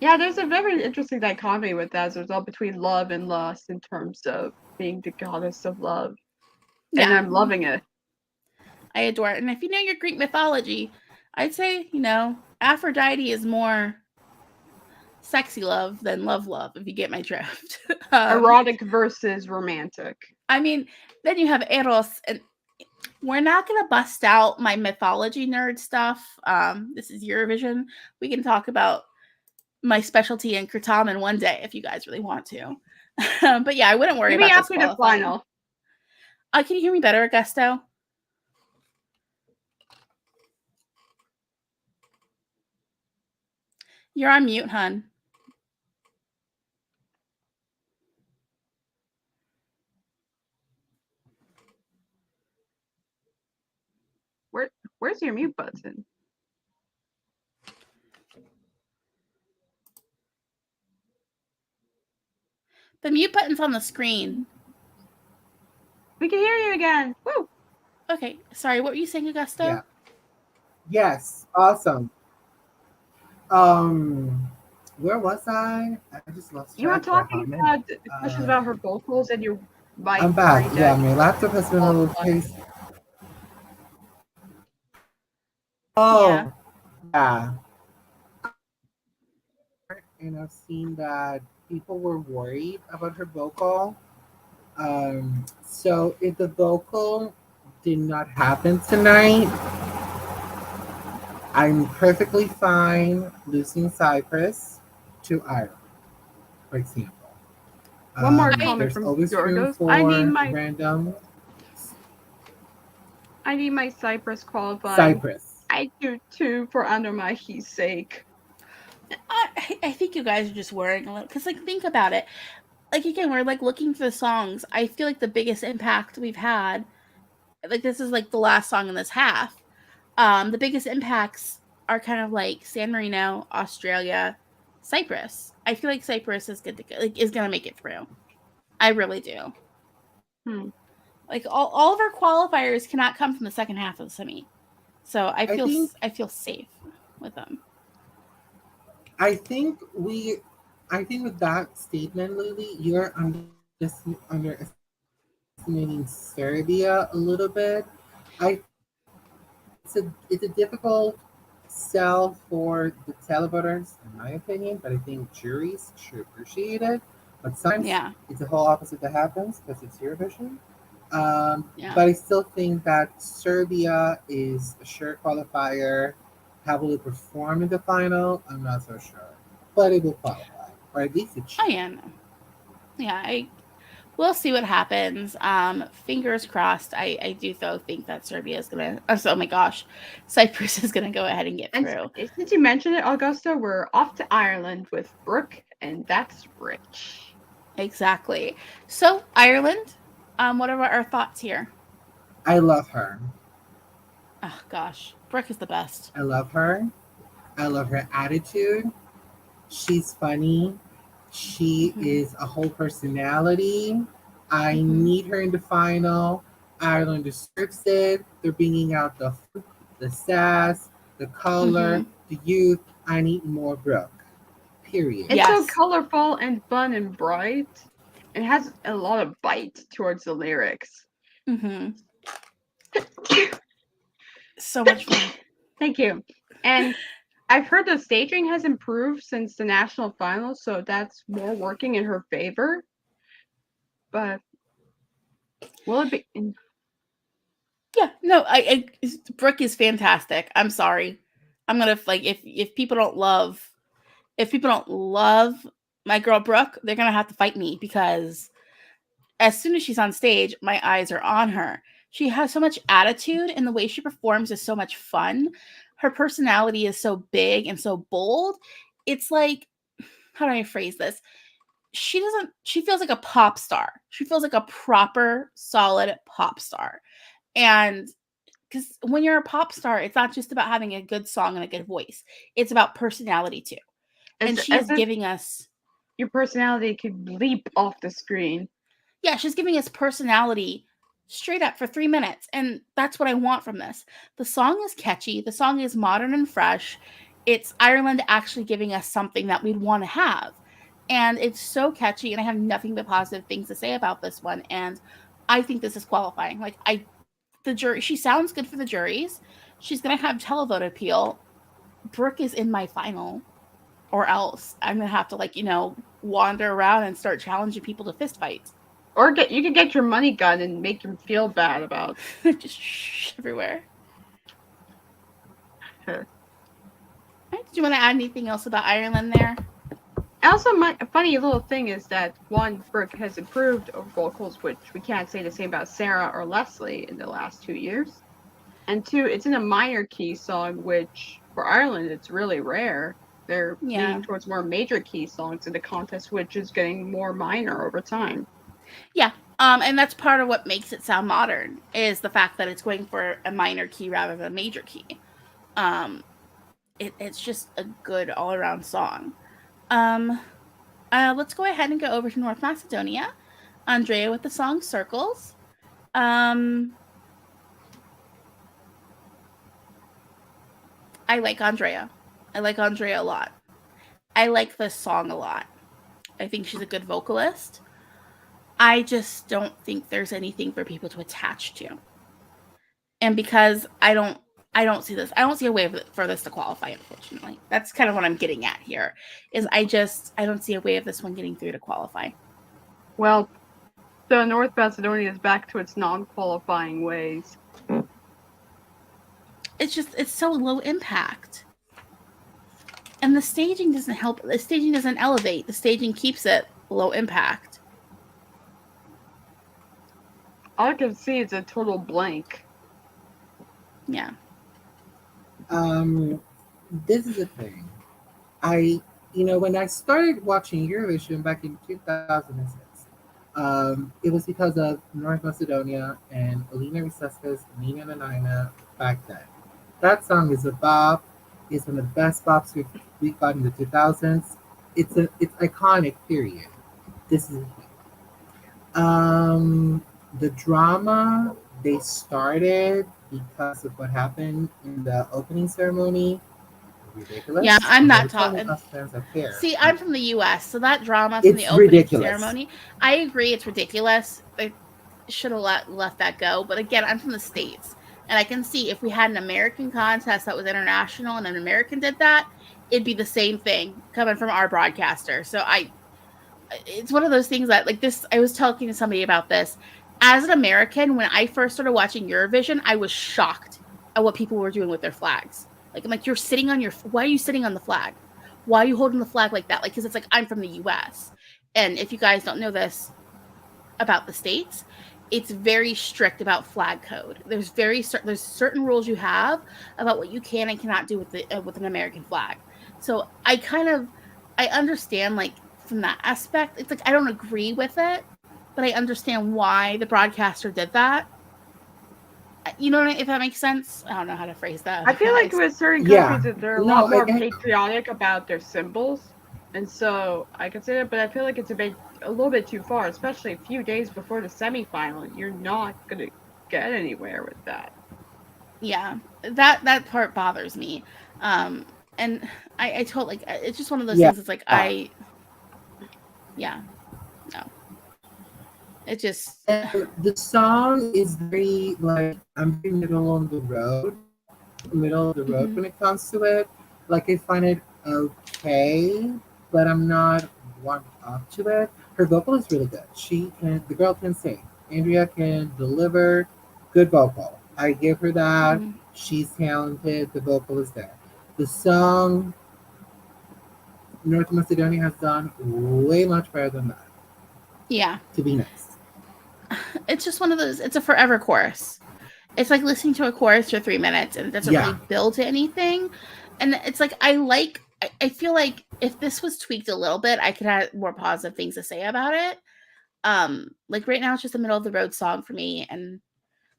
Yeah, there's a very interesting dichotomy with that as a result between love and lust in terms of being the goddess of love. Yeah. And I'm loving it. I adore it. And if you know your Greek mythology, I'd say, Aphrodite is more sexy love than love, if you get my drift. Erotic versus romantic. I mean, then you have Eros, and we're not going to bust out my mythology nerd stuff. This is Eurovision. We can talk about my specialty in Kratom one day if you guys really want to. But yeah, I wouldn't worry Maybe about after the final. Can you hear me better, Augusto? You're on mute, hun. Where's your mute button? The mute button's on the screen. We can hear you again. Woo! Okay, sorry. What were you saying, Augusto? Yeah. Yes, awesome. Where was I? I just lost track. You were talking about the questions about her vocals and your mic. I'm back. Yeah, my laptop has been a little crazy. Oh, yeah. And I've seen that people were worried about her vocal. So if the vocal did not happen tonight, I'm perfectly fine losing Cyprus to Ireland, for example. One more comment there's from always room Yorgos. for random. I need my Cyprus qualifying. Cyprus. I do too, for Andromache's sake. I think you guys are just worrying a little because, like, think about it. Like, again, we're like looking for the songs. I feel like the biggest impact we've had, like, this is like the last song in this half. The biggest impacts are kind of like San Marino, Australia, Cyprus. I feel like Cyprus is good to go, like, is gonna make it through. I really do. Like all of our qualifiers cannot come from the second half of the semi, so I feel safe with them. I think with that statement, Lily, you're underestimating Serbia a little bit. It's a difficult sell for the televoters, in my opinion, but I think juries should appreciate it. But sometimes it's the whole opposite that happens because it's Eurovision. But I still think that Serbia is a sure qualifier. How will it perform in the final? I'm not so sure. But it will qualify. Or at least it should. Oh, yeah, no. Yeah, we'll see what happens. Fingers crossed. I do, though, think that Serbia is going to... Oh, my gosh. Cyprus is going to go ahead and get through. And since you mentioned it, Augusto, we're off to Ireland with Brooke, and that's rich. Exactly. So, Ireland, what are our thoughts here? I love her. Oh, gosh. Brooke is the best. I love her. I love her attitude. She's funny. She Mhm. is a whole personality. I Mhm. need her in the final. Ireland deserves it. They're bringing out the sass, the color, Mhm. the youth. I need more Brooke. Period. It's so Yes. colorful and fun and bright. It has a lot of bite towards the lyrics. Mhm. So much fun. Thank you. And I've heard the staging has improved since the national finals, so that's more working in her favor. But will it be? Yeah. No. Brooke is fantastic. I'm sorry. I'm gonna like if people don't love my girl Brooke, they're gonna have to fight me because as soon as she's on stage, my eyes are on her. She has so much attitude, and the way she performs is so much fun. Her personality is so big and so bold. It's like, how do I phrase this? She feels like a pop star. She feels like a proper, solid pop star. And because when you're a pop star, it's not just about having a good song and a good voice, it's about personality too. And she As is if giving us, your personality could leap off the screen. yeah, she's giving us personality straight up for 3 minutes. And that's what I want from this. The song is catchy, the song is modern and fresh. It's Ireland actually giving us something that we'd want to have. And it's so catchy, and I have nothing but positive things to say about this one. And I think this is qualifying. The jury, she sounds good for the juries. She's gonna have televote appeal. Brooke is in my final, or else I'm gonna have to wander around and start challenging people to fist fights. Or you could get your money gun and make them feel bad about Just everywhere. her. Right, did you want to add anything else about Ireland there? Also, my a funny little thing is that one, Brooke has improved over vocals, which we can't say the same about Sarah or Leslie in the last 2 years. And two, it's in a minor key song, which for Ireland it's really rare. They're Yeah. leaning towards more major key songs in the contest, which is getting more minor over time. Yeah. And that's part of what makes it sound modern is the fact that it's going for a minor key rather than a major key. Um, it's just a good all around song. Um, let's go ahead and go over to North Macedonia. Andrea with the song Circles. Um, I like Andrea. I like Andrea a lot. I like this song a lot. I think she's a good vocalist. I just don't think there's anything for people to attach to. And because I don't see this. I don't see a way for this to qualify, unfortunately. That's kind of what I'm getting at here. Is I don't see a way of this one getting through to qualify. Well, the North Macedonia is back to its non-qualifying ways. It's so low impact. And the staging doesn't help. The staging doesn't elevate. The staging keeps it low impact. All I can see is a total blank. Yeah. Um, this is the thing. When I started watching Eurovision back in 2006, it was because of North Macedonia and Alina Riseska's Nina na Nina back then. That song is a bop. It's one of the best bops we've got in the 2000s. It's iconic, period. This is the drama they started because of what happened in the opening ceremony. Ridiculous. Yeah, I'm not No telling talking. us fans are fair. See, I'm from the U.S., so that drama from the It's opening ridiculous. ceremony, I agree, it's ridiculous. They should have left that go. But again, I'm from the States, and I can see if we had an American contest that was international and an American did that, it'd be the same thing coming from our broadcaster. So it's one of those things that like this. I was talking to somebody about this. As an American, when I first started watching Eurovision, I was shocked at what people were doing with their flags. Like I'm like, you're sitting on your. Why are you sitting on the flag? Why are you holding the flag like that? Like, because it's like I'm from the U.S. And if you guys don't know this about the states, it's very strict about flag code. There's certain rules you have about what you can and cannot do with an American flag. So I understand like from that aspect. It's like I don't agree with it, but I understand why the broadcaster did that. You know if that makes sense? I don't know how to phrase that. I feel like with certain Yeah. countries that they're a No, lot more I patriotic about their symbols. And so I consider it, but I feel like it's a little bit too far, especially a few days before the semifinal. You're not gonna get anywhere with that. Yeah, that part bothers me. And I told like it's just one of those things. It's like Yeah. yeah, no, it just And the song is very like I'm very middle of the road mhm. when it comes to it. Like I find it okay, but I'm not warmed up to it. Her vocal is really good. The girl can sing. Andrea can deliver good vocal. I give her that. Mhm. She's talented. The vocal is there. The song North Macedonia has done way much better than that. Yeah, To be nice. it's just one of those. It's a forever chorus. It's like listening to a chorus for 3 minutes and it doesn't Yeah. really build to anything. And it's like I feel like if this was tweaked a little bit, I could have more positive things to say about it. Like right now, it's just a middle of the road song for me, and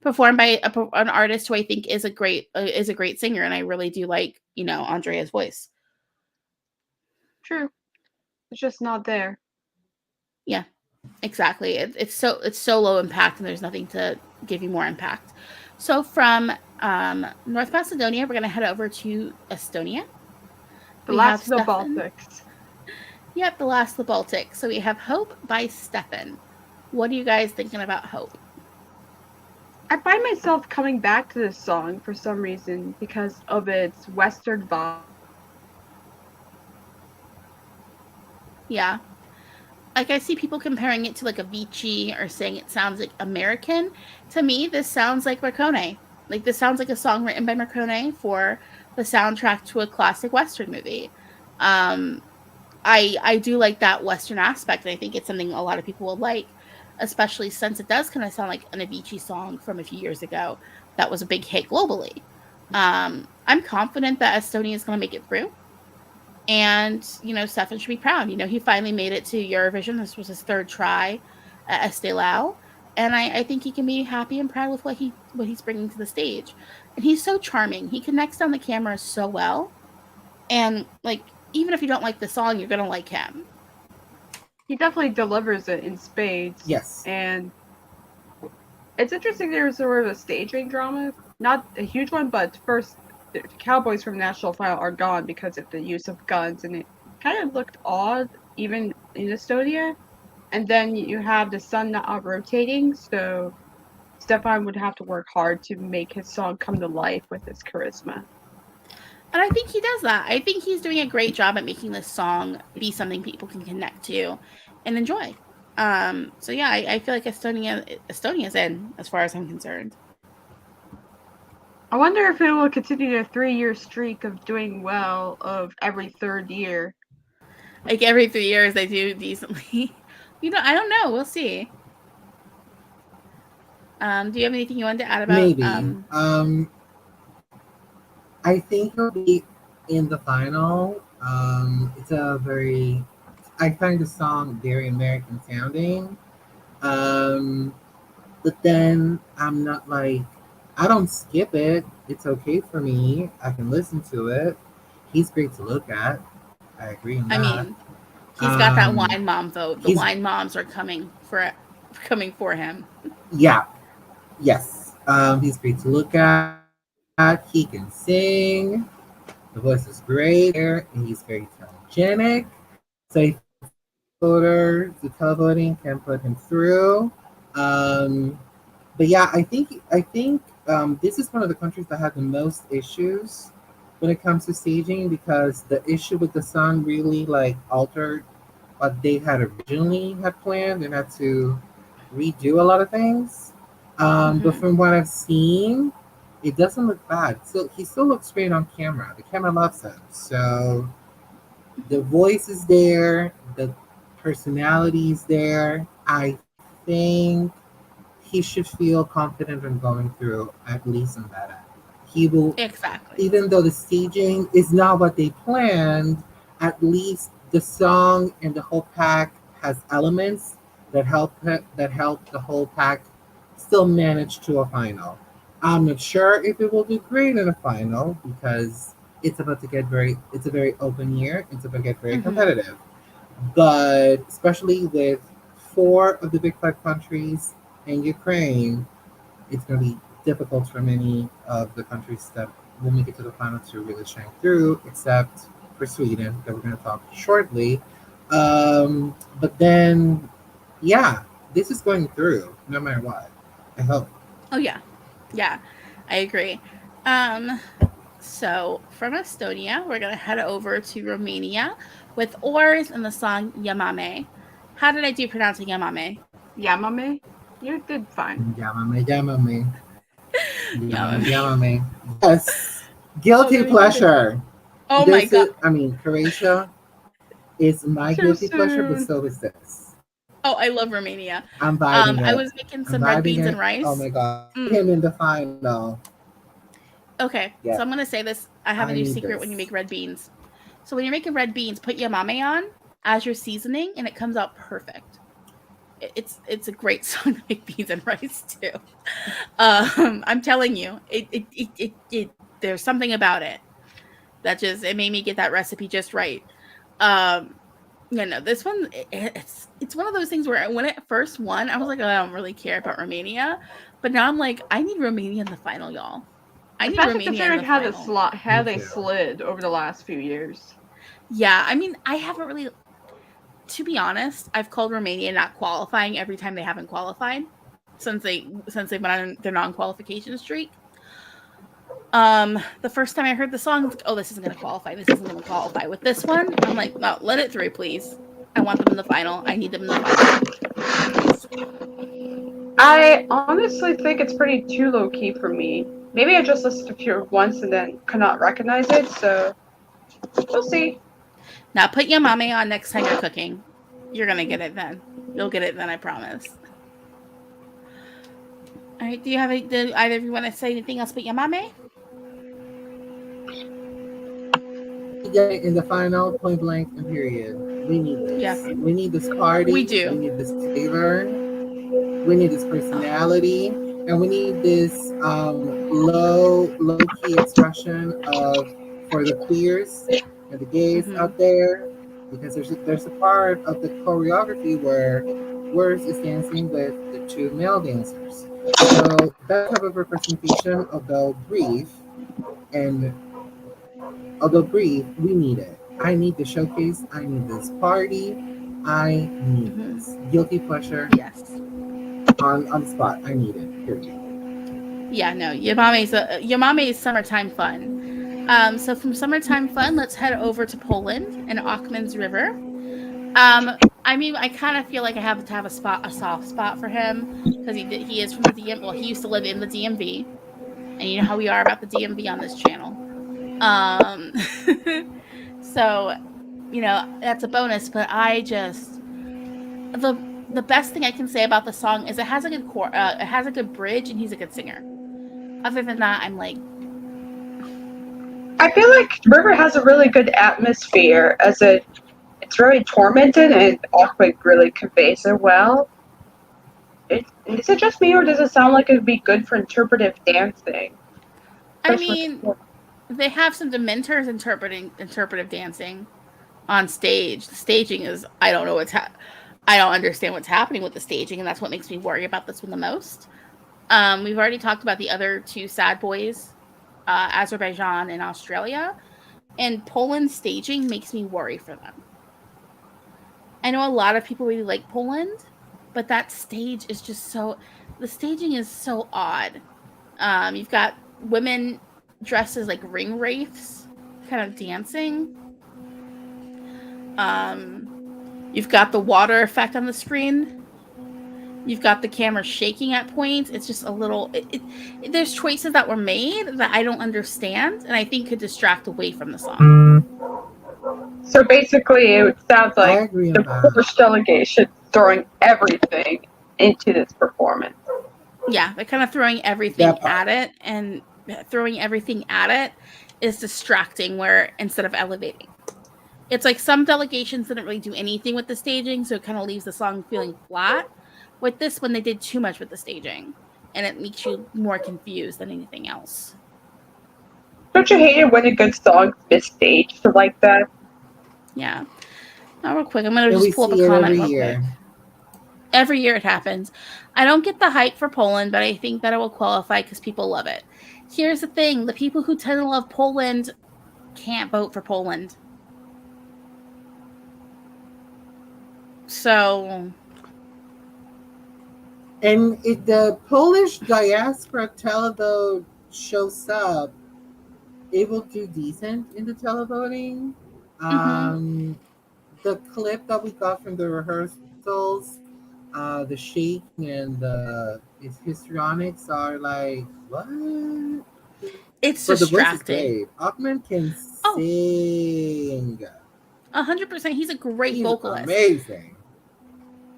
performed by an artist who I think is a great singer, and I really do like Andrea's voice. True. It's just not there. Yeah, exactly. It's so low impact, and there's nothing to give you more impact. So from North Macedonia, we're gonna head over to Estonia. The We have last of the Stefan. Baltics. Yep, the last of the Baltic. So we have Hope by Stefan. What are you guys thinking about Hope? I find myself coming back to this song for some reason because of its Western vibes. Yeah. Like I see people comparing it to like a Vici or saying it sounds like American. To me, this sounds like Marcone. Like this sounds like a song written by Marcone for the soundtrack to a classic Western movie. Um, I do like that Western aspect, and I think it's something a lot of people will like, especially since it does kind of sound like an Avicii song from a few years ago that was a big hit globally. I'm confident that Estonia is going to make it through. And, Stefan should be proud. He finally made it to Eurovision. This was his third try at Estelao. And I think he can be happy and proud with what he's bringing to the stage. And he's so charming. He connects on the camera so well. And like, even if you don't like the song, you're gonna like him. He definitely delivers it in spades. Yes. And it's interesting there's sort of a staging drama. Not a huge one, but first, the Cowboys from National Final are gone because of the use of guns, and it kind of looked odd, even in Estonia. And then you have the sun not rotating, so Stefan would have to work hard to make his song come to life with his charisma. And I think he does that. I think he's doing a great job at making this song be something people can connect to and enjoy. So yeah, I feel like Estonia's in as far as I'm concerned. I wonder if it will continue a 3-year streak of doing well of every third year. Like every 3 years they do decently. I don't know. We'll see. Do you have anything you wanted to add about Maybe. I think he'll be in the final. It's a very. I find the song very American sounding. Um, but then I'm not like. I don't skip it. It's okay for me. I can listen to it. He's great to look at. I agree on I that. mean, he's got that Um, wine mom vote. The he's wine moms are coming for him. yeah, yes. He's great to look at. He can sing. The voice is great there, and he's very telegenic. So I think the televoting can put him through. Um, but yeah, I think this is one of the countries that had the most issues when it comes to staging because the issue with the sun really like altered what they had originally had planned and had to redo a lot of things. But Hmm. from what I've seen, it doesn't look bad. So he still looks great on camera. The camera loves him. So the voice is there, the personality is there. I think he should feel confident in going through at least on that end. He will, Exactly. even though the staging is not what they planned, at least the song and the whole pack has elements that help the whole pack still manage to a final. I'm not sure if it will do great in a final because it's about to get very, it's a very open year. It's about to get very Mm-hmm. competitive. But especially with four of the big five countries and Ukraine, it's going to be difficult for many of the countries that will make it to the final to really shine through, except for Sweden, that we're going to talk shortly. But then, yeah, this is going through no matter what. I hope. Oh yeah, yeah, I agree. Um, so from Estonia, we're gonna head over to Romania with Oars and the song Yamame. How did I do pronouncing Yamame? Yamame? You did fine. Llámame, llámame, llámame, Yamame. llámame. Yes, Oh, guilty let me get it. pleasure. Oh my This god. is, I mean, Croatia is my Too guilty pleasure, but soon. so is this. Oh, I love Romania. I'm vibing I it. was making I'm some red vibing beans it. and Oh rice. my god. Put Mm. him in the final. Okay, Yeah, so I'm gonna say this. I have a I new need secret when you this. make red beans. So when you're making red beans, put yamame on as your seasoning, and it comes out perfect. It's a great song to make beans and rice too. I'm telling you, there's something about it that just it made me get that recipe just right. Um, this one it's one of those things where when it first won, I was like, oh, I don't really care about Romania, but now I'm like, I need Romania in the final, y'all. I need Especially Romania in considering the final. how Me they too. slid over the last few years. Yeah, I mean, I haven't really, to be honest, I've called Romania not qualifying every time they haven't qualified since they've been on their non-qualification streak. The first time I heard the song, I was like, oh, this isn't gonna qualify. This isn't gonna qualify. With this one, I'm like, no, let it through, please. I want them in the final. I need them in the final, please. I honestly think it's pretty too low key for me. Maybe I just listened to it once and then could not recognize it, so we'll see. Now put your mame on next time you're cooking. You're gonna get it then. You'll get it then, I promise. All right. Do either of you want to say anything else about your mame? We get it in the final, point blank and period. We need Yeah, this. We need this we party. We do. need this flavor. We need this Oh. personality, and we need this low key expression of for the queers and the gays Mm-hmm. out there, because there's a part of the choreography where Words is dancing with the two male dancers. So that type of representation, and although brief, we need it. I need the showcase. I need this party. I need Mm-hmm. this guilty pleasure Yes. on the spot. I need it. Period. Yeah. No. Yamame is summertime fun. So from summertime fun, let's head over to Poland and Ochman's River. Um, I mean, I kind of feel like I have to have a soft spot for him because he is from the DM. Well, he used to live in the DMV, and you know how we are about the DMV on this channel. Um, so that's a bonus. But the best thing I can say about the song is it has a good it has a good bridge, and he's a good singer. Other than that, I'm like, I feel like River has a really good atmosphere as it's very tormented and Awkward really conveys it well. Is it just me or does it sound like it would be good for interpretive dancing? I Especially mean, they have some dementors interpretive dancing on stage. The staging is I don't understand what's happening with the staging, and that's what makes me worry about this one the most. We've already talked about the other two sad boys, Azerbaijan and Australia, and Poland's staging makes me worry for them. I know a lot of people really like Poland, but that stage is just so the staging is so odd. You've got women dressed as like ring wraiths, kind of dancing. Um, you've got the water effect on the screen. You've got the camera shaking at points. It's just a little. There's choices that were made that I don't understand, and I think could distract away from the song. so basically it sounds I like agree on the that. Polish delegation throwing everything into this performance. Yeah, they're kind of throwing everything That part. at it, and throwing everything at it is distracting. Where instead of elevating, it's like some delegations didn't really do anything with the staging, so it kind of leaves the song feeling flat. With this one, they did too much with the staging, and it makes you more confused than anything else. Don't you hate it when a good song's misstaged like that? Yeah. Now, real quick, I'm gonna And just we pull up a see it comment every real quick. year. Every year it happens. I don't get the hype for Poland, but I think that it will qualify because people love it. Here's the thing: the people who tend to love Poland can't vote for Poland. So, And if the Polish diaspora televote shows up, it will do decent in the televoting. mm-hmm. The clip that we got from the rehearsals, the shaking and the its histrionics are like what? It's But the voice is distracting. great. Ochman can Oh, sing. 100%. He's a great He's vocalist. amazing.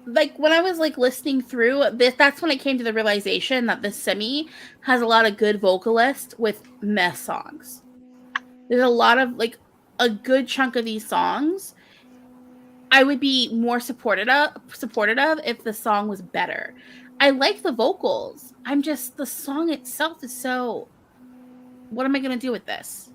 Like when I was like listening through this, that's when I came to the realization that this semi has a lot of good vocalists with mess songs. There's a lot of like a good chunk of these songs I would be more supportive of if the song was better. I like the vocals. I'm just the song itself is so what am I going to do with this?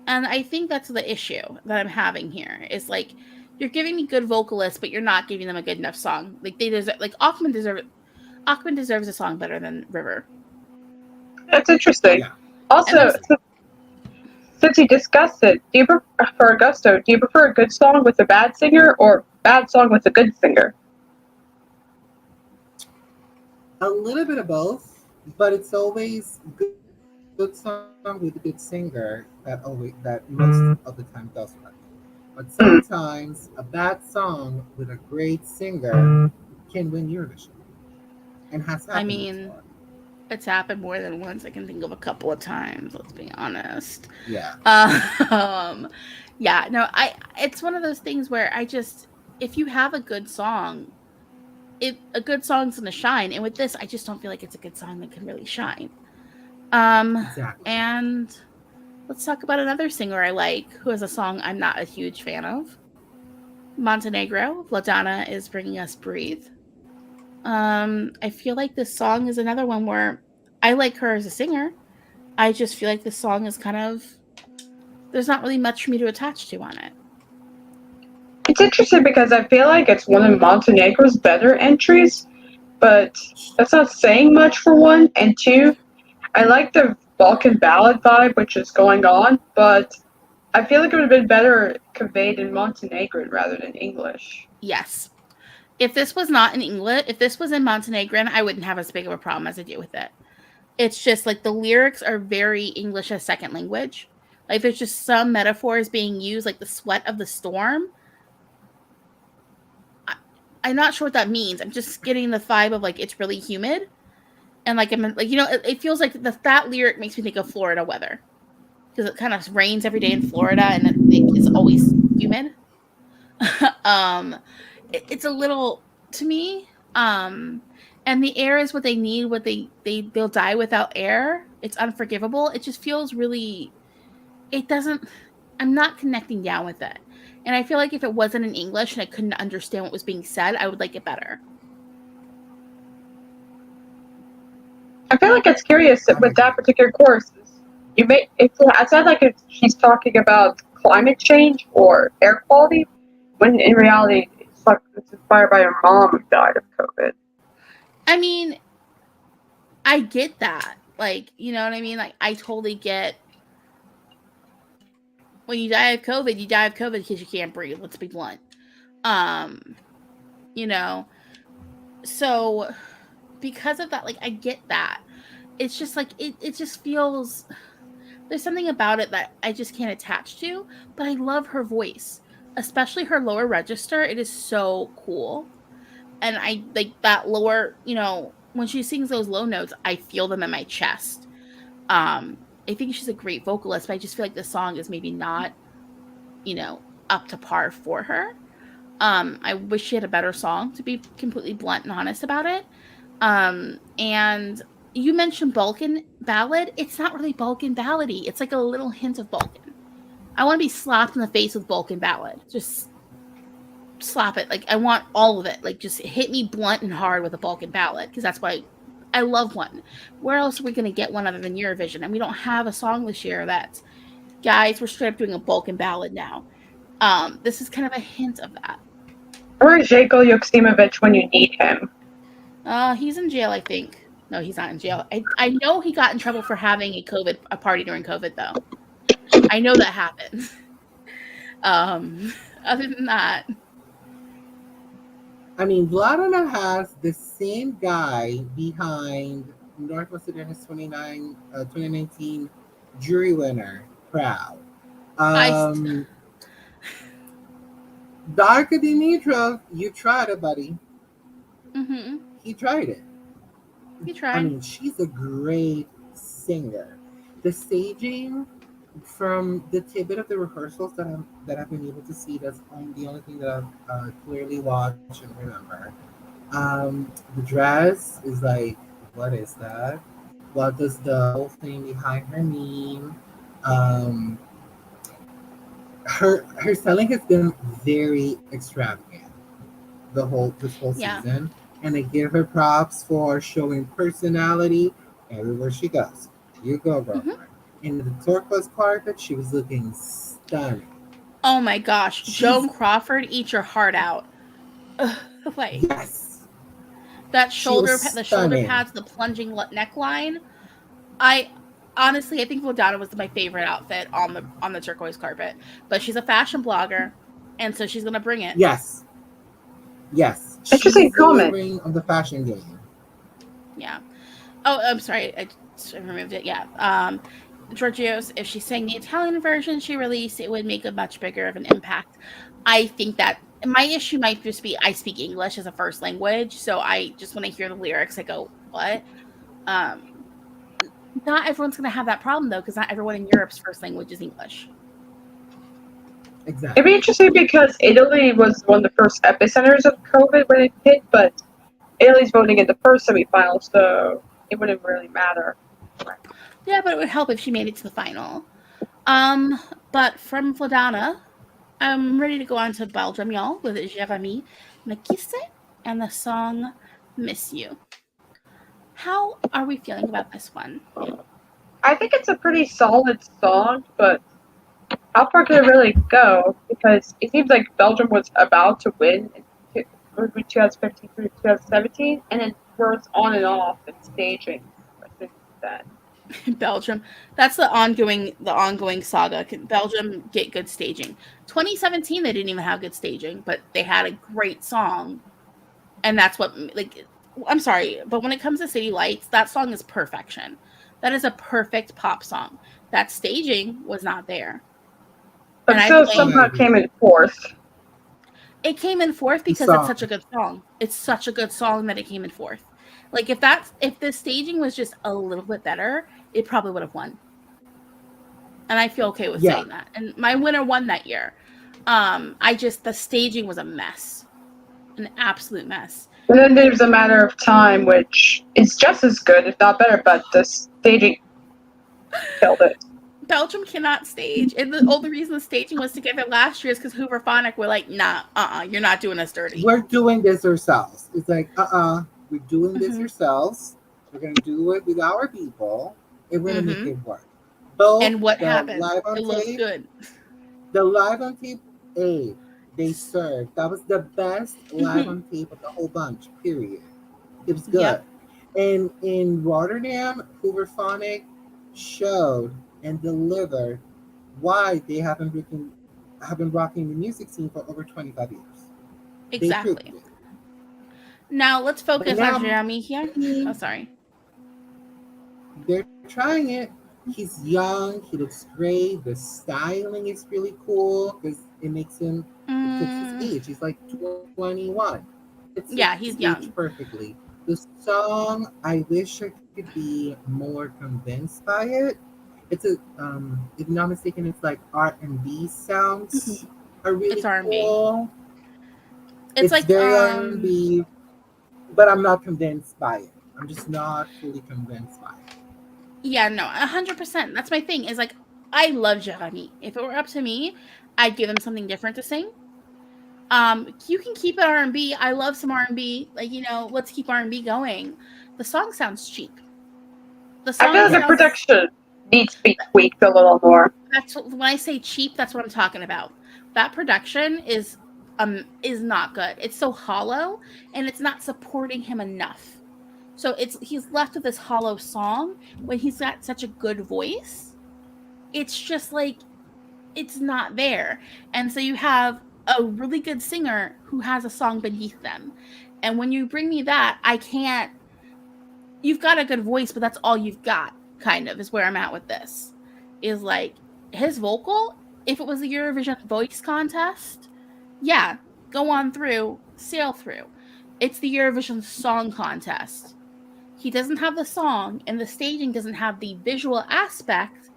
And I think that's the issue that I'm having here is like you're giving me good vocalists but you're not giving them a good enough song. Like they deserve like Ochman deserves a song better than River. That's interesting. Yeah. And Also, there's since you discussed it, do you for Augusto, do you prefer a good song with a bad singer or bad song with a good singer? A little bit of both, but it's always good song with a good singer that most of the time does work. But sometimes a bad song with a great singer can win Eurovision, and has I happened mean, before. it's happened more than once. I can think of a couple of times, let's be honest. Yeah, Um, yeah, no, it's one of those things where I just if you have a good song, a good song's gonna shine, and with this, I just don't feel like it's a good song that can really shine. Um, exactly. and let's talk about another singer I like, who has a song I'm not a huge fan of. Montenegro, Vladana is bringing us "Breathe." I feel like this song is another one where I like her as a singer. I just feel like this song is kind of there's not really much for me to attach to on it. It's interesting because I feel like it's one of Montenegro's better entries, but that's not saying much for one. And two, I like the Balkan ballad vibe which is going on, but I feel like it would have been better conveyed in Montenegrin rather than English. Yes. If this was not in English, if this was in Montenegrin, I wouldn't have as big of a problem as I do with it. It's just like the lyrics are very English as second language. Like there's just some metaphors being used, like the sweat of the storm. I'm not sure what that means. I'm just getting the vibe of like it's really humid, and like I'm like it feels like that lyric makes me think of Florida weather because it kind of rains every day in Florida and it's always humid. um, it's a little to me. And the air is what they need. What they'll die without air. It's unforgivable. It just feels really. It doesn't. I'm not connecting down with it. And I feel like if it wasn't in English and I couldn't understand what was being said, I would like it better. I feel like it's curious that I'm with that agreed. particular course. It sounds like she's talking about climate change or air quality, when in reality it's inspired by her mom who died of COVID. I mean, I get that. Like, you know what I mean? Like, I totally get when you die of COVID, you die of COVID because you can't breathe. Let's be blunt. Um, you know, so because of that, like, I get that. It's just like it just feels there's something about it that I just can't attach to, but I love her voice, especially her lower register. It is so cool. And I like that lower, when she sings those low notes, I feel them in my chest. I think she's a great vocalist, but I just feel like the song is maybe not, you know, up to par for her. I wish she had a better song, to be completely blunt and honest about it. And you mentioned Balkan ballad. It's not really Balkan ballady. It's like a little hint of Balkan. I want to be slapped in the face with Balkan ballad. Just slap it. Like I want all of it. Like just hit me blunt and hard with a Balkan ballad because that's what I love one. Where else are we going to get one other than Eurovision? And we don't have a song this year that, guys, we're straight up doing a Balkan ballad now. This is kind of a hint of that. Or Željko Joksimovic when you need him. He's in jail, I think. No, he's not in jail. I know he got in trouble for having a party during COVID, though. I know that happened. Other than that, I mean, Vladana has the same guy behind North Macedonia's 2019 jury winner, Proud. I Darka Dimitrov, you tried it, buddy. mm-hmm. He tried it. He tried. I mean, she's a great singer. The staging, from the tidbit of the rehearsals that I've been able to see, that's the only thing that I've clearly watched and remember. The dress is like, what is that? What does the whole thing behind her mean? Um, her selling has been very extravagant this whole Yeah. season, and I give her props for showing personality everywhere she goes. You go, girlfriend. In the turquoise carpet, she was looking stunning. Oh my gosh, Joan Crawford, eat your heart out. Like, yes, that the shoulder pads, the plunging neckline. I think Vladana was my favorite outfit on the turquoise carpet. But she's a fashion blogger, and so she's gonna bring it. Yes. She's delivering on the fashion game. Yeah. Oh, I'm sorry, I removed it. Yeah. Giorgio's, if she sang the Italian version she released, it would make a much bigger of an impact. I think that my issue might just be I speak English as a first language, so I just when I hear the lyrics, I go, what? Not everyone's going to have that problem, though, because not everyone in Europe's first language is English. Exactly. It'd be interesting because Italy was one of the first epicenters of COVID when it hit, but Italy's voting in the first semifinal, so it wouldn't really matter. Yeah, but it would help if she made it to the final. But from Vladana, I'm ready to go on to Belgium, y'all, with Jérémy Nakisse and the song Miss You. How are we feeling about this one? I think it's a pretty solid song, but how far can it really go? Because it seems like Belgium was about to win in 2015 through 2017, and then goes on and off in staging since then. Belgium. That's the ongoing saga. Can Belgium get good staging? 2017, they didn't even have good staging, but they had a great song, and that's what I'm sorry, but when it comes to City Lights, that song is perfection. That is a perfect pop song. That staging was not there. But still somehow came in fourth. It came in fourth because it's such a good song. It's such a good song that it came in fourth. Like if the staging was just a little bit better, it probably would have won. And I feel okay with saying that. And my winner won that year. The staging was a mess. An absolute mess. And then there's A Matter of Time, which is just as good, if not better, but the staging killed it. Belgium cannot stage. And the only reason the staging was together last year is because Hooverphonic were like, nah, you're not doing us dirty. We're doing this ourselves. It's like, we're doing this ourselves. We're going to do it with our people. And we're going to make it work. Both and what happened? It looks good. The live on tape, they served. That was the best live on tape of the whole bunch, period. It was good. Yep. And in Rotterdam, Hooverphonic showed and delivered why they have been rocking the music scene for over 25 years. Exactly. Now let's focus on Jérémy here. Oh, sorry. They're trying it. He's young. He looks great. The styling is really cool because it makes him fits his age. He's like 21. He's young. Perfectly. The song, I wish I could be more convinced by it. It's if I'm not mistaken, it's like R&B sounds are really it's R&B. cool. It's like very R&B, but I'm not convinced by it. I'm just not fully convinced by it. Yeah, no, 100%. That's my thing. Is like I love Jérémy. If it were up to me, I'd give him something different to sing. You can keep it R&B. I love some R&B. Like, let's keep R&B going. The song sounds cheap. The I feel song like the sounds production needs to be tweaked a little more. that's what, when I say cheap, that's what I'm talking about. That production is not good. It's so hollow and it's not supporting him enough. So he's left with this hollow song when he's got such a good voice. It's just like it's not there. And so you have a really good singer who has a song beneath them. And when you bring me that, I can't you've got a good voice, but that's all you've got, kind of, is where I'm at with this. Is like his vocal, if it was the Eurovision Voice Contest, yeah, go on through, sail through. It's the Eurovision Song Contest. He doesn't have the song, and the staging doesn't have the visual aspect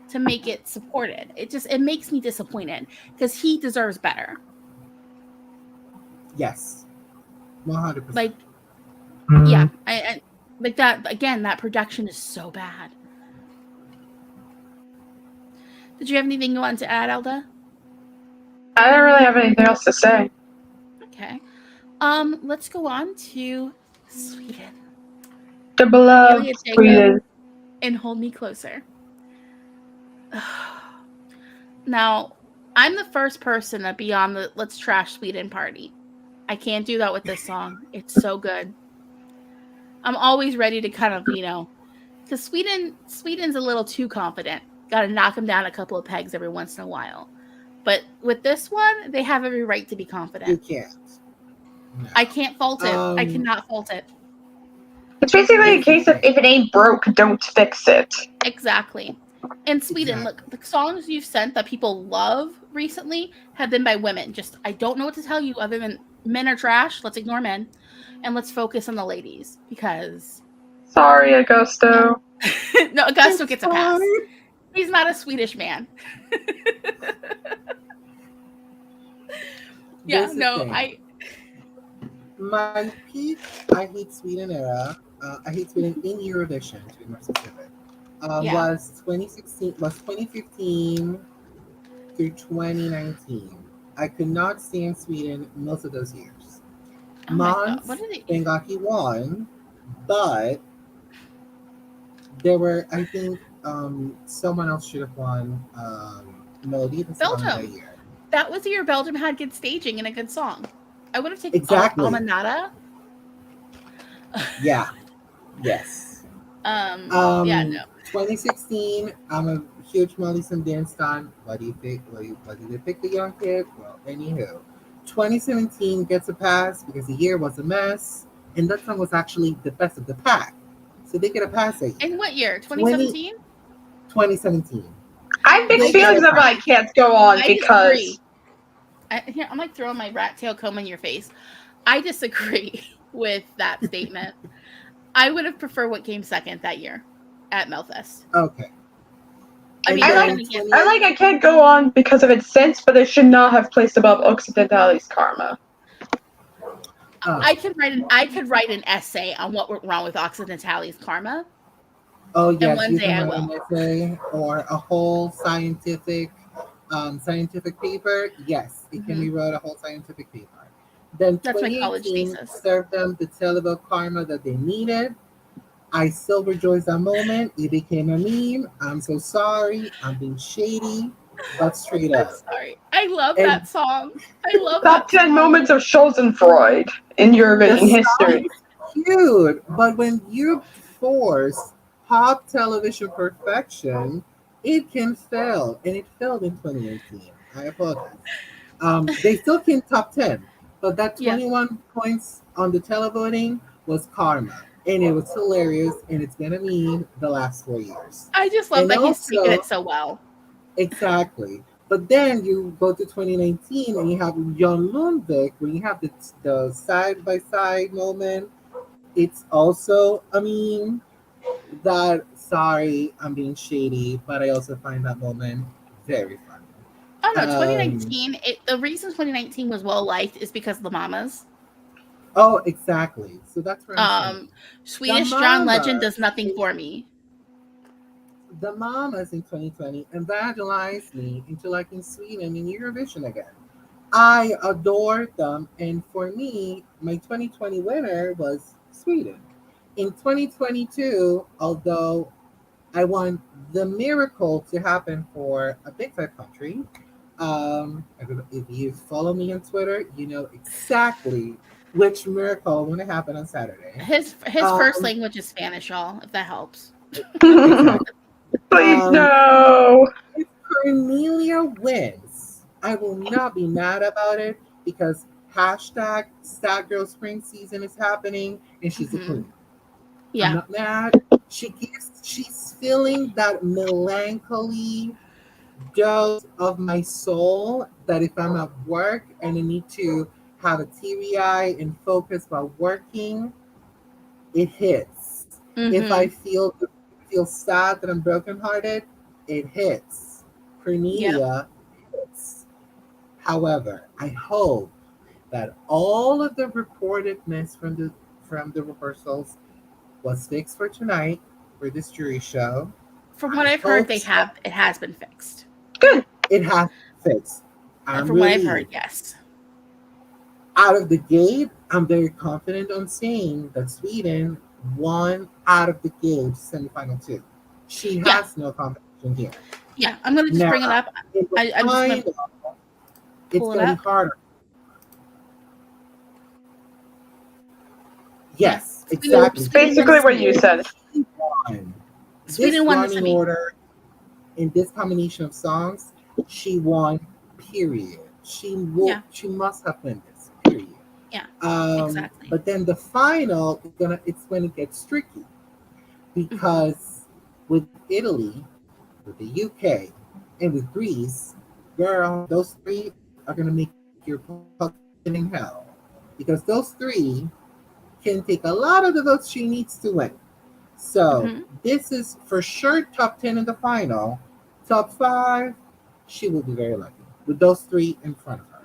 to make it supported. It makes me disappointed because he deserves better. Yes, 100%. Like, yeah, I like that again. That production is so bad. Did you have anything you wanted to add, Elda? I don't really have anything else to say. Okay. Let's go on to Sweden. The beloved Amelia Sweden. and Hold Me Closer. Now, I'm the first person to be on the Let's Trash Sweden party. I can't do that with this song. It's so good. I'm always ready to kind of, because Sweden's a little too confident. Got to knock them down a couple of pegs every once in a while. But with this one, they have every right to be confident. You can't. No. I can't fault it. I cannot fault it. It's basically a case of if it ain't broke, don't fix it. Exactly. In Sweden, look, the songs you've sent that people love recently have been by women. Just, I don't know what to tell you other than men are trash. Let's ignore men. And let's focus on the ladies because. Sorry, Augusto. No, Augusto gets a pass. He's not a Swedish man. Yeah, no, My peak I Hate Sweden era, I Hate Sweden in Eurovision, to be more specific, was 2015 through 2019. I could not stand Sweden most of those years. Oh Måns, thank God he won, but there were, I think, someone else should have won Melody the song that year. That was the year Belgium had good staging and a good song. I would have taken Almanada. Yeah. Yes. Yeah, no. 2016, I'm a huge Molly Sundance fan. What do you think? What did they pick the young kid? Well, anywho. 2017 gets a pass because the year was a mess. And that song was actually the best of the pack. So they get a pass that year. In what year? 2017? 2017. I have mixed feelings about I can't go on because... I'm like throwing my rat tail comb in your face. I disagree with that statement. I would have preferred what came second that year at Melfest. Okay. I mean, I can't go on because of its sense, but it should not have placed above Occidentali's Karma. I could write an essay on what went wrong with Occidentali's Karma. Oh yes, and one day I will. An essay or a whole scientific paper. Yes, it can be wrote a whole scientific paper. Then that's my college thesis. Served them the tale about karma that they needed. I still rejoice that moment. It became a meme. I'm so sorry. I'm being shady, but straight up. Sorry. I love that song. I love Top 10 moments of Schadenfreude in Eurovision history. Cute, but when you force pop television perfection, it can fail, and it failed in 2018. I apologize. They still came top 10, but that 21 points on the televoting was karma, and it was hilarious, and it's gonna mean the last 4 years. I just love that he's speaking it so well. Exactly. But then you go to 2019 and you have Jon Lundvik, where you have the side-by-side moment. It's also a meme that, sorry, I'm being shady, but I also find that moment very funny. Oh no, 2019, the reason 2019 was well liked is because of the mamas. Oh, exactly. So that's where I'm saying. Swedish John Legend does nothing for me. The mamas in 2020 evangelized me into liking Sweden in Eurovision again. I adored them, and for me, my 2020 winner was Sweden. In 2022, although I want the miracle to happen for a big five country, if you follow me on Twitter, you know exactly which miracle going to happen on Saturday. His first Um, language is Spanish, y'all, if that helps. exactly. Please Um, no. if Cornelia wins, I will not be mad about it because hashtag Sad Girl Spring Season is happening and she's a Hmm. queen. I'm Yeah. not mad. She's feeling that melancholy dose of my soul that if I'm at work and I need to have a teary eye and focus while working, it hits. If I Hmm. feel sad that I'm brokenhearted, it hits. Yep. Cornelia hits. However, I hope that all of the reportedness from the rehearsals was fixed for tonight for this jury show. From what I I've heard, hope they so. have it has been fixed. Good. It has fixed. I'm From what I've heard, relieved. yes. Out of the gate, I'm very confident on saying that Sweden won out of the gate semifinal two. She Yeah. has no competition here. Yeah. I'm gonna just Now, bring it up. in the I'm just gonna final, it's pull it going to be up. harder. Yeah. Yes, Well, exactly. Sweden won basically what semi. you said. She won. This Sweden won the running semi. order in this combination of songs, she won. Period. Yeah. She must have won this. Period. Yeah. Exactly. But then the final is gonna it's when it gets tricky Hmm. because with Italy, with the UK, and with Greece, girl, those three are gonna make your public living hell because those three can take a lot of the votes she needs to win. So Hmm. this is for sure top 10 in the final. Top five, she will be very lucky with those three in front of her.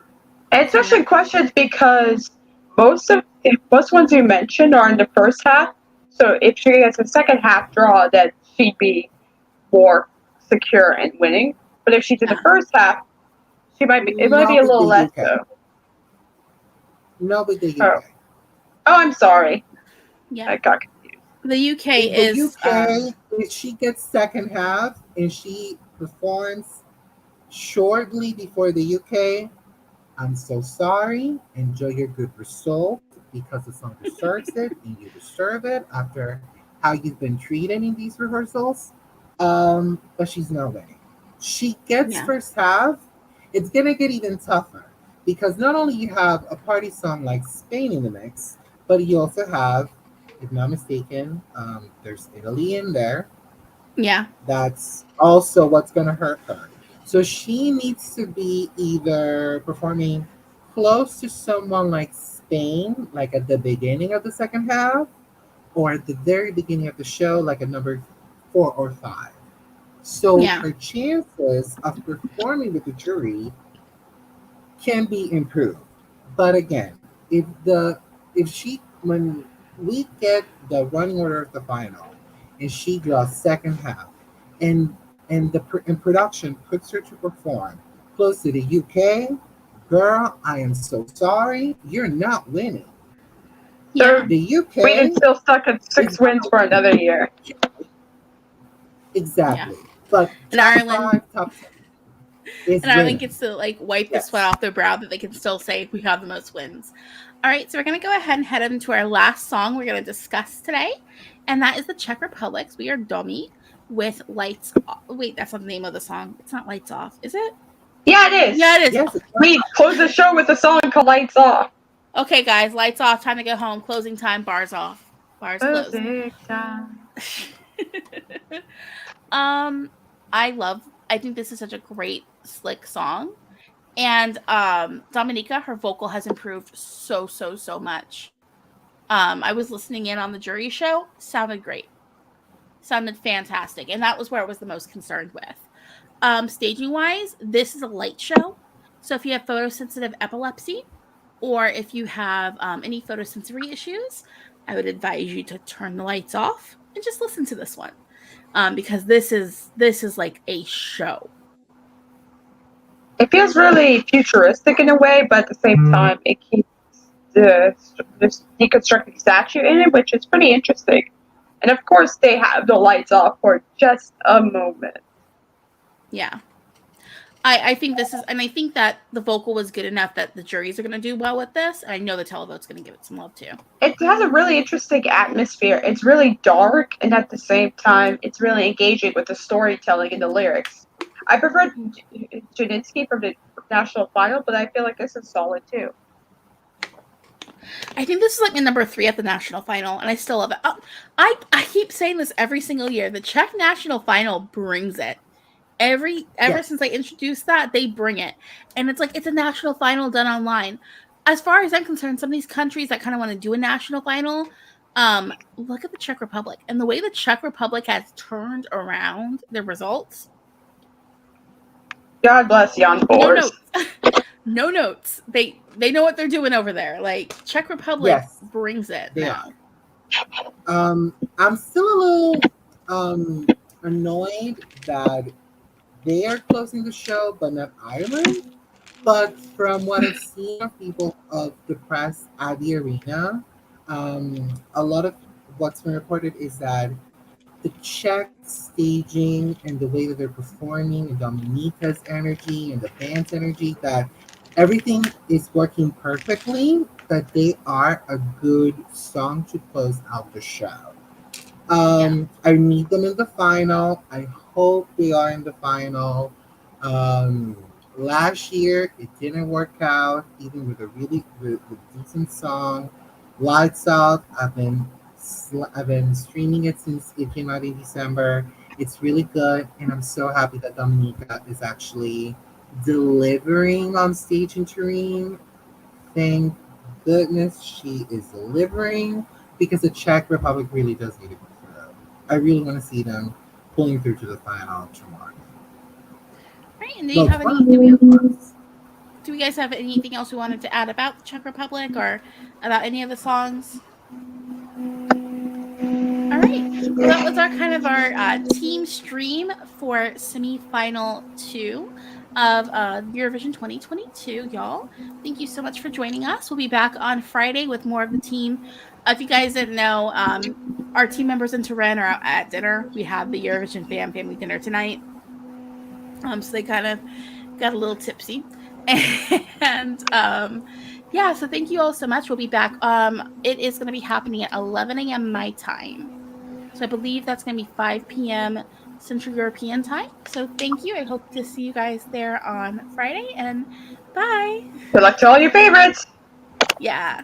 It's Yeah. actually questions because most ones you mentioned are in the first half. So if she gets a second half draw, then she'd be more secure in winning. But if she's in the Yeah. first half, it might be Not a with little the less UK. though. Not with the Oh, UK. I'm sorry. Yeah. I got confused. The UK In the is UK, if she gets second half and she performs shortly before the UK, I'm so sorry. Enjoy your good result because the song deserves it and you deserve it after how you've been treated in these rehearsals. But she's not winning. She gets yeah. first half. It's gonna get even tougher because not only you have a party song like Spain in the mix, but you also have, if not mistaken, there's Italy in there. Yeah. That's also what's going to hurt her. So she needs to be either performing close to someone like Spain, like at the beginning of the second half, or at the very beginning of the show, like at number four or five. So Yeah. her chances of performing with the jury can be improved. But again, if she when we get the running order of the final and she draws second half and and production puts her to perform close to the UK, girl, I am so sorry, you're not winning. So Yeah. The Sweden's UK still stuck at is 6 wins for another year. Yeah. exactly, but And top Ireland five, top 10 is and Ireland winning. gets to like wipe the sweat Yes. off their brow that they can still say we have the most wins. All right, so we're gonna go ahead and head into our last song we're gonna discuss today, and that is the Czech Republic's "We Are Domi" with "Lights." Wait, that's not the name of the song. It's not "Lights Off," is it? Yeah, it is. Yeah, it is. Yes, it's We close the show with a song called Lights Off. Okay, guys, lights off. Time to go home. Closing time. Bars off. Bars closed. Music time. um, I love. I think this is such a great, slick song. And Dominica, her vocal has improved so much. I was listening in on the jury show, sounded great, sounded fantastic, and that was where I was the most concerned with. Staging wise, this is a light show, so if you have photosensitive epilepsy or if you have any photosensory issues, I would advise you to turn the lights off and just listen to this one, because this is like a show. It feels really futuristic in a way, but at the same time, it keeps this deconstructed statue in it, which is pretty interesting. And of course, they have the lights off for just a moment. Yeah. I think this is, and I think that the vocal was good enough that the juries are going to do well with this. And I know the televote's going to give it some love too. It has a really interesting atmosphere. It's really dark, and at the same time, it's really engaging with the storytelling and the lyrics. I prefer Janinsky from the national final, but I feel like this is solid too. I think this is like my number 3 at the national final, and I still love it. I keep saying this every single year. The Czech national final brings it. Ever since I introduced that, they bring it. And it's like, it's a national final done online. As far as I'm concerned, some of these countries that kind of want to do a national final, look at the Czech Republic. And the way the Czech Republic has turned around their results. God bless Jan Boers. No notes. No notes. They know what they're doing over there. Like, Czech Republic brings it now. I'm still a little annoyed that they are closing the show, but not Ireland. But from what I've seen of people of the press at the arena, a lot of what's been reported is that the Czech staging and the way that they're performing, and Dominika's energy and the band's energy, that everything is working perfectly, that they are a good song to close out the show. I need them in the final. I hope they are in the final. Last year it didn't work out, even with a really with decent song. Lights Out. I've been streaming it since it came out in December. It's really good, and I'm so happy that Dominika is actually delivering on stage in Turin. Thank goodness she is delivering, because the Czech Republic really does need to go through. I really want to see them pulling through to the final tomorrow. Right, and do you have any? Do you guys have anything else we wanted to add about the Czech Republic or about any of the songs? All right. Well, that was our kind of our team stream for semifinal 2 of Eurovision 2022, y'all. Thank you so much for joining us. We'll be back on Friday with more of the team. If you guys didn't know, our team members in Turin are out at dinner. We have the Eurovision Fam family dinner tonight. So they kind of got a little tipsy. And yeah, so thank you all so much. We'll be back. It is going to be happening at 11 a.m. my time. So I believe that's going to be 5 p.m. Central European time. So thank you. I hope to see you guys there on Friday, and bye. Good luck to all your favorites. Yeah.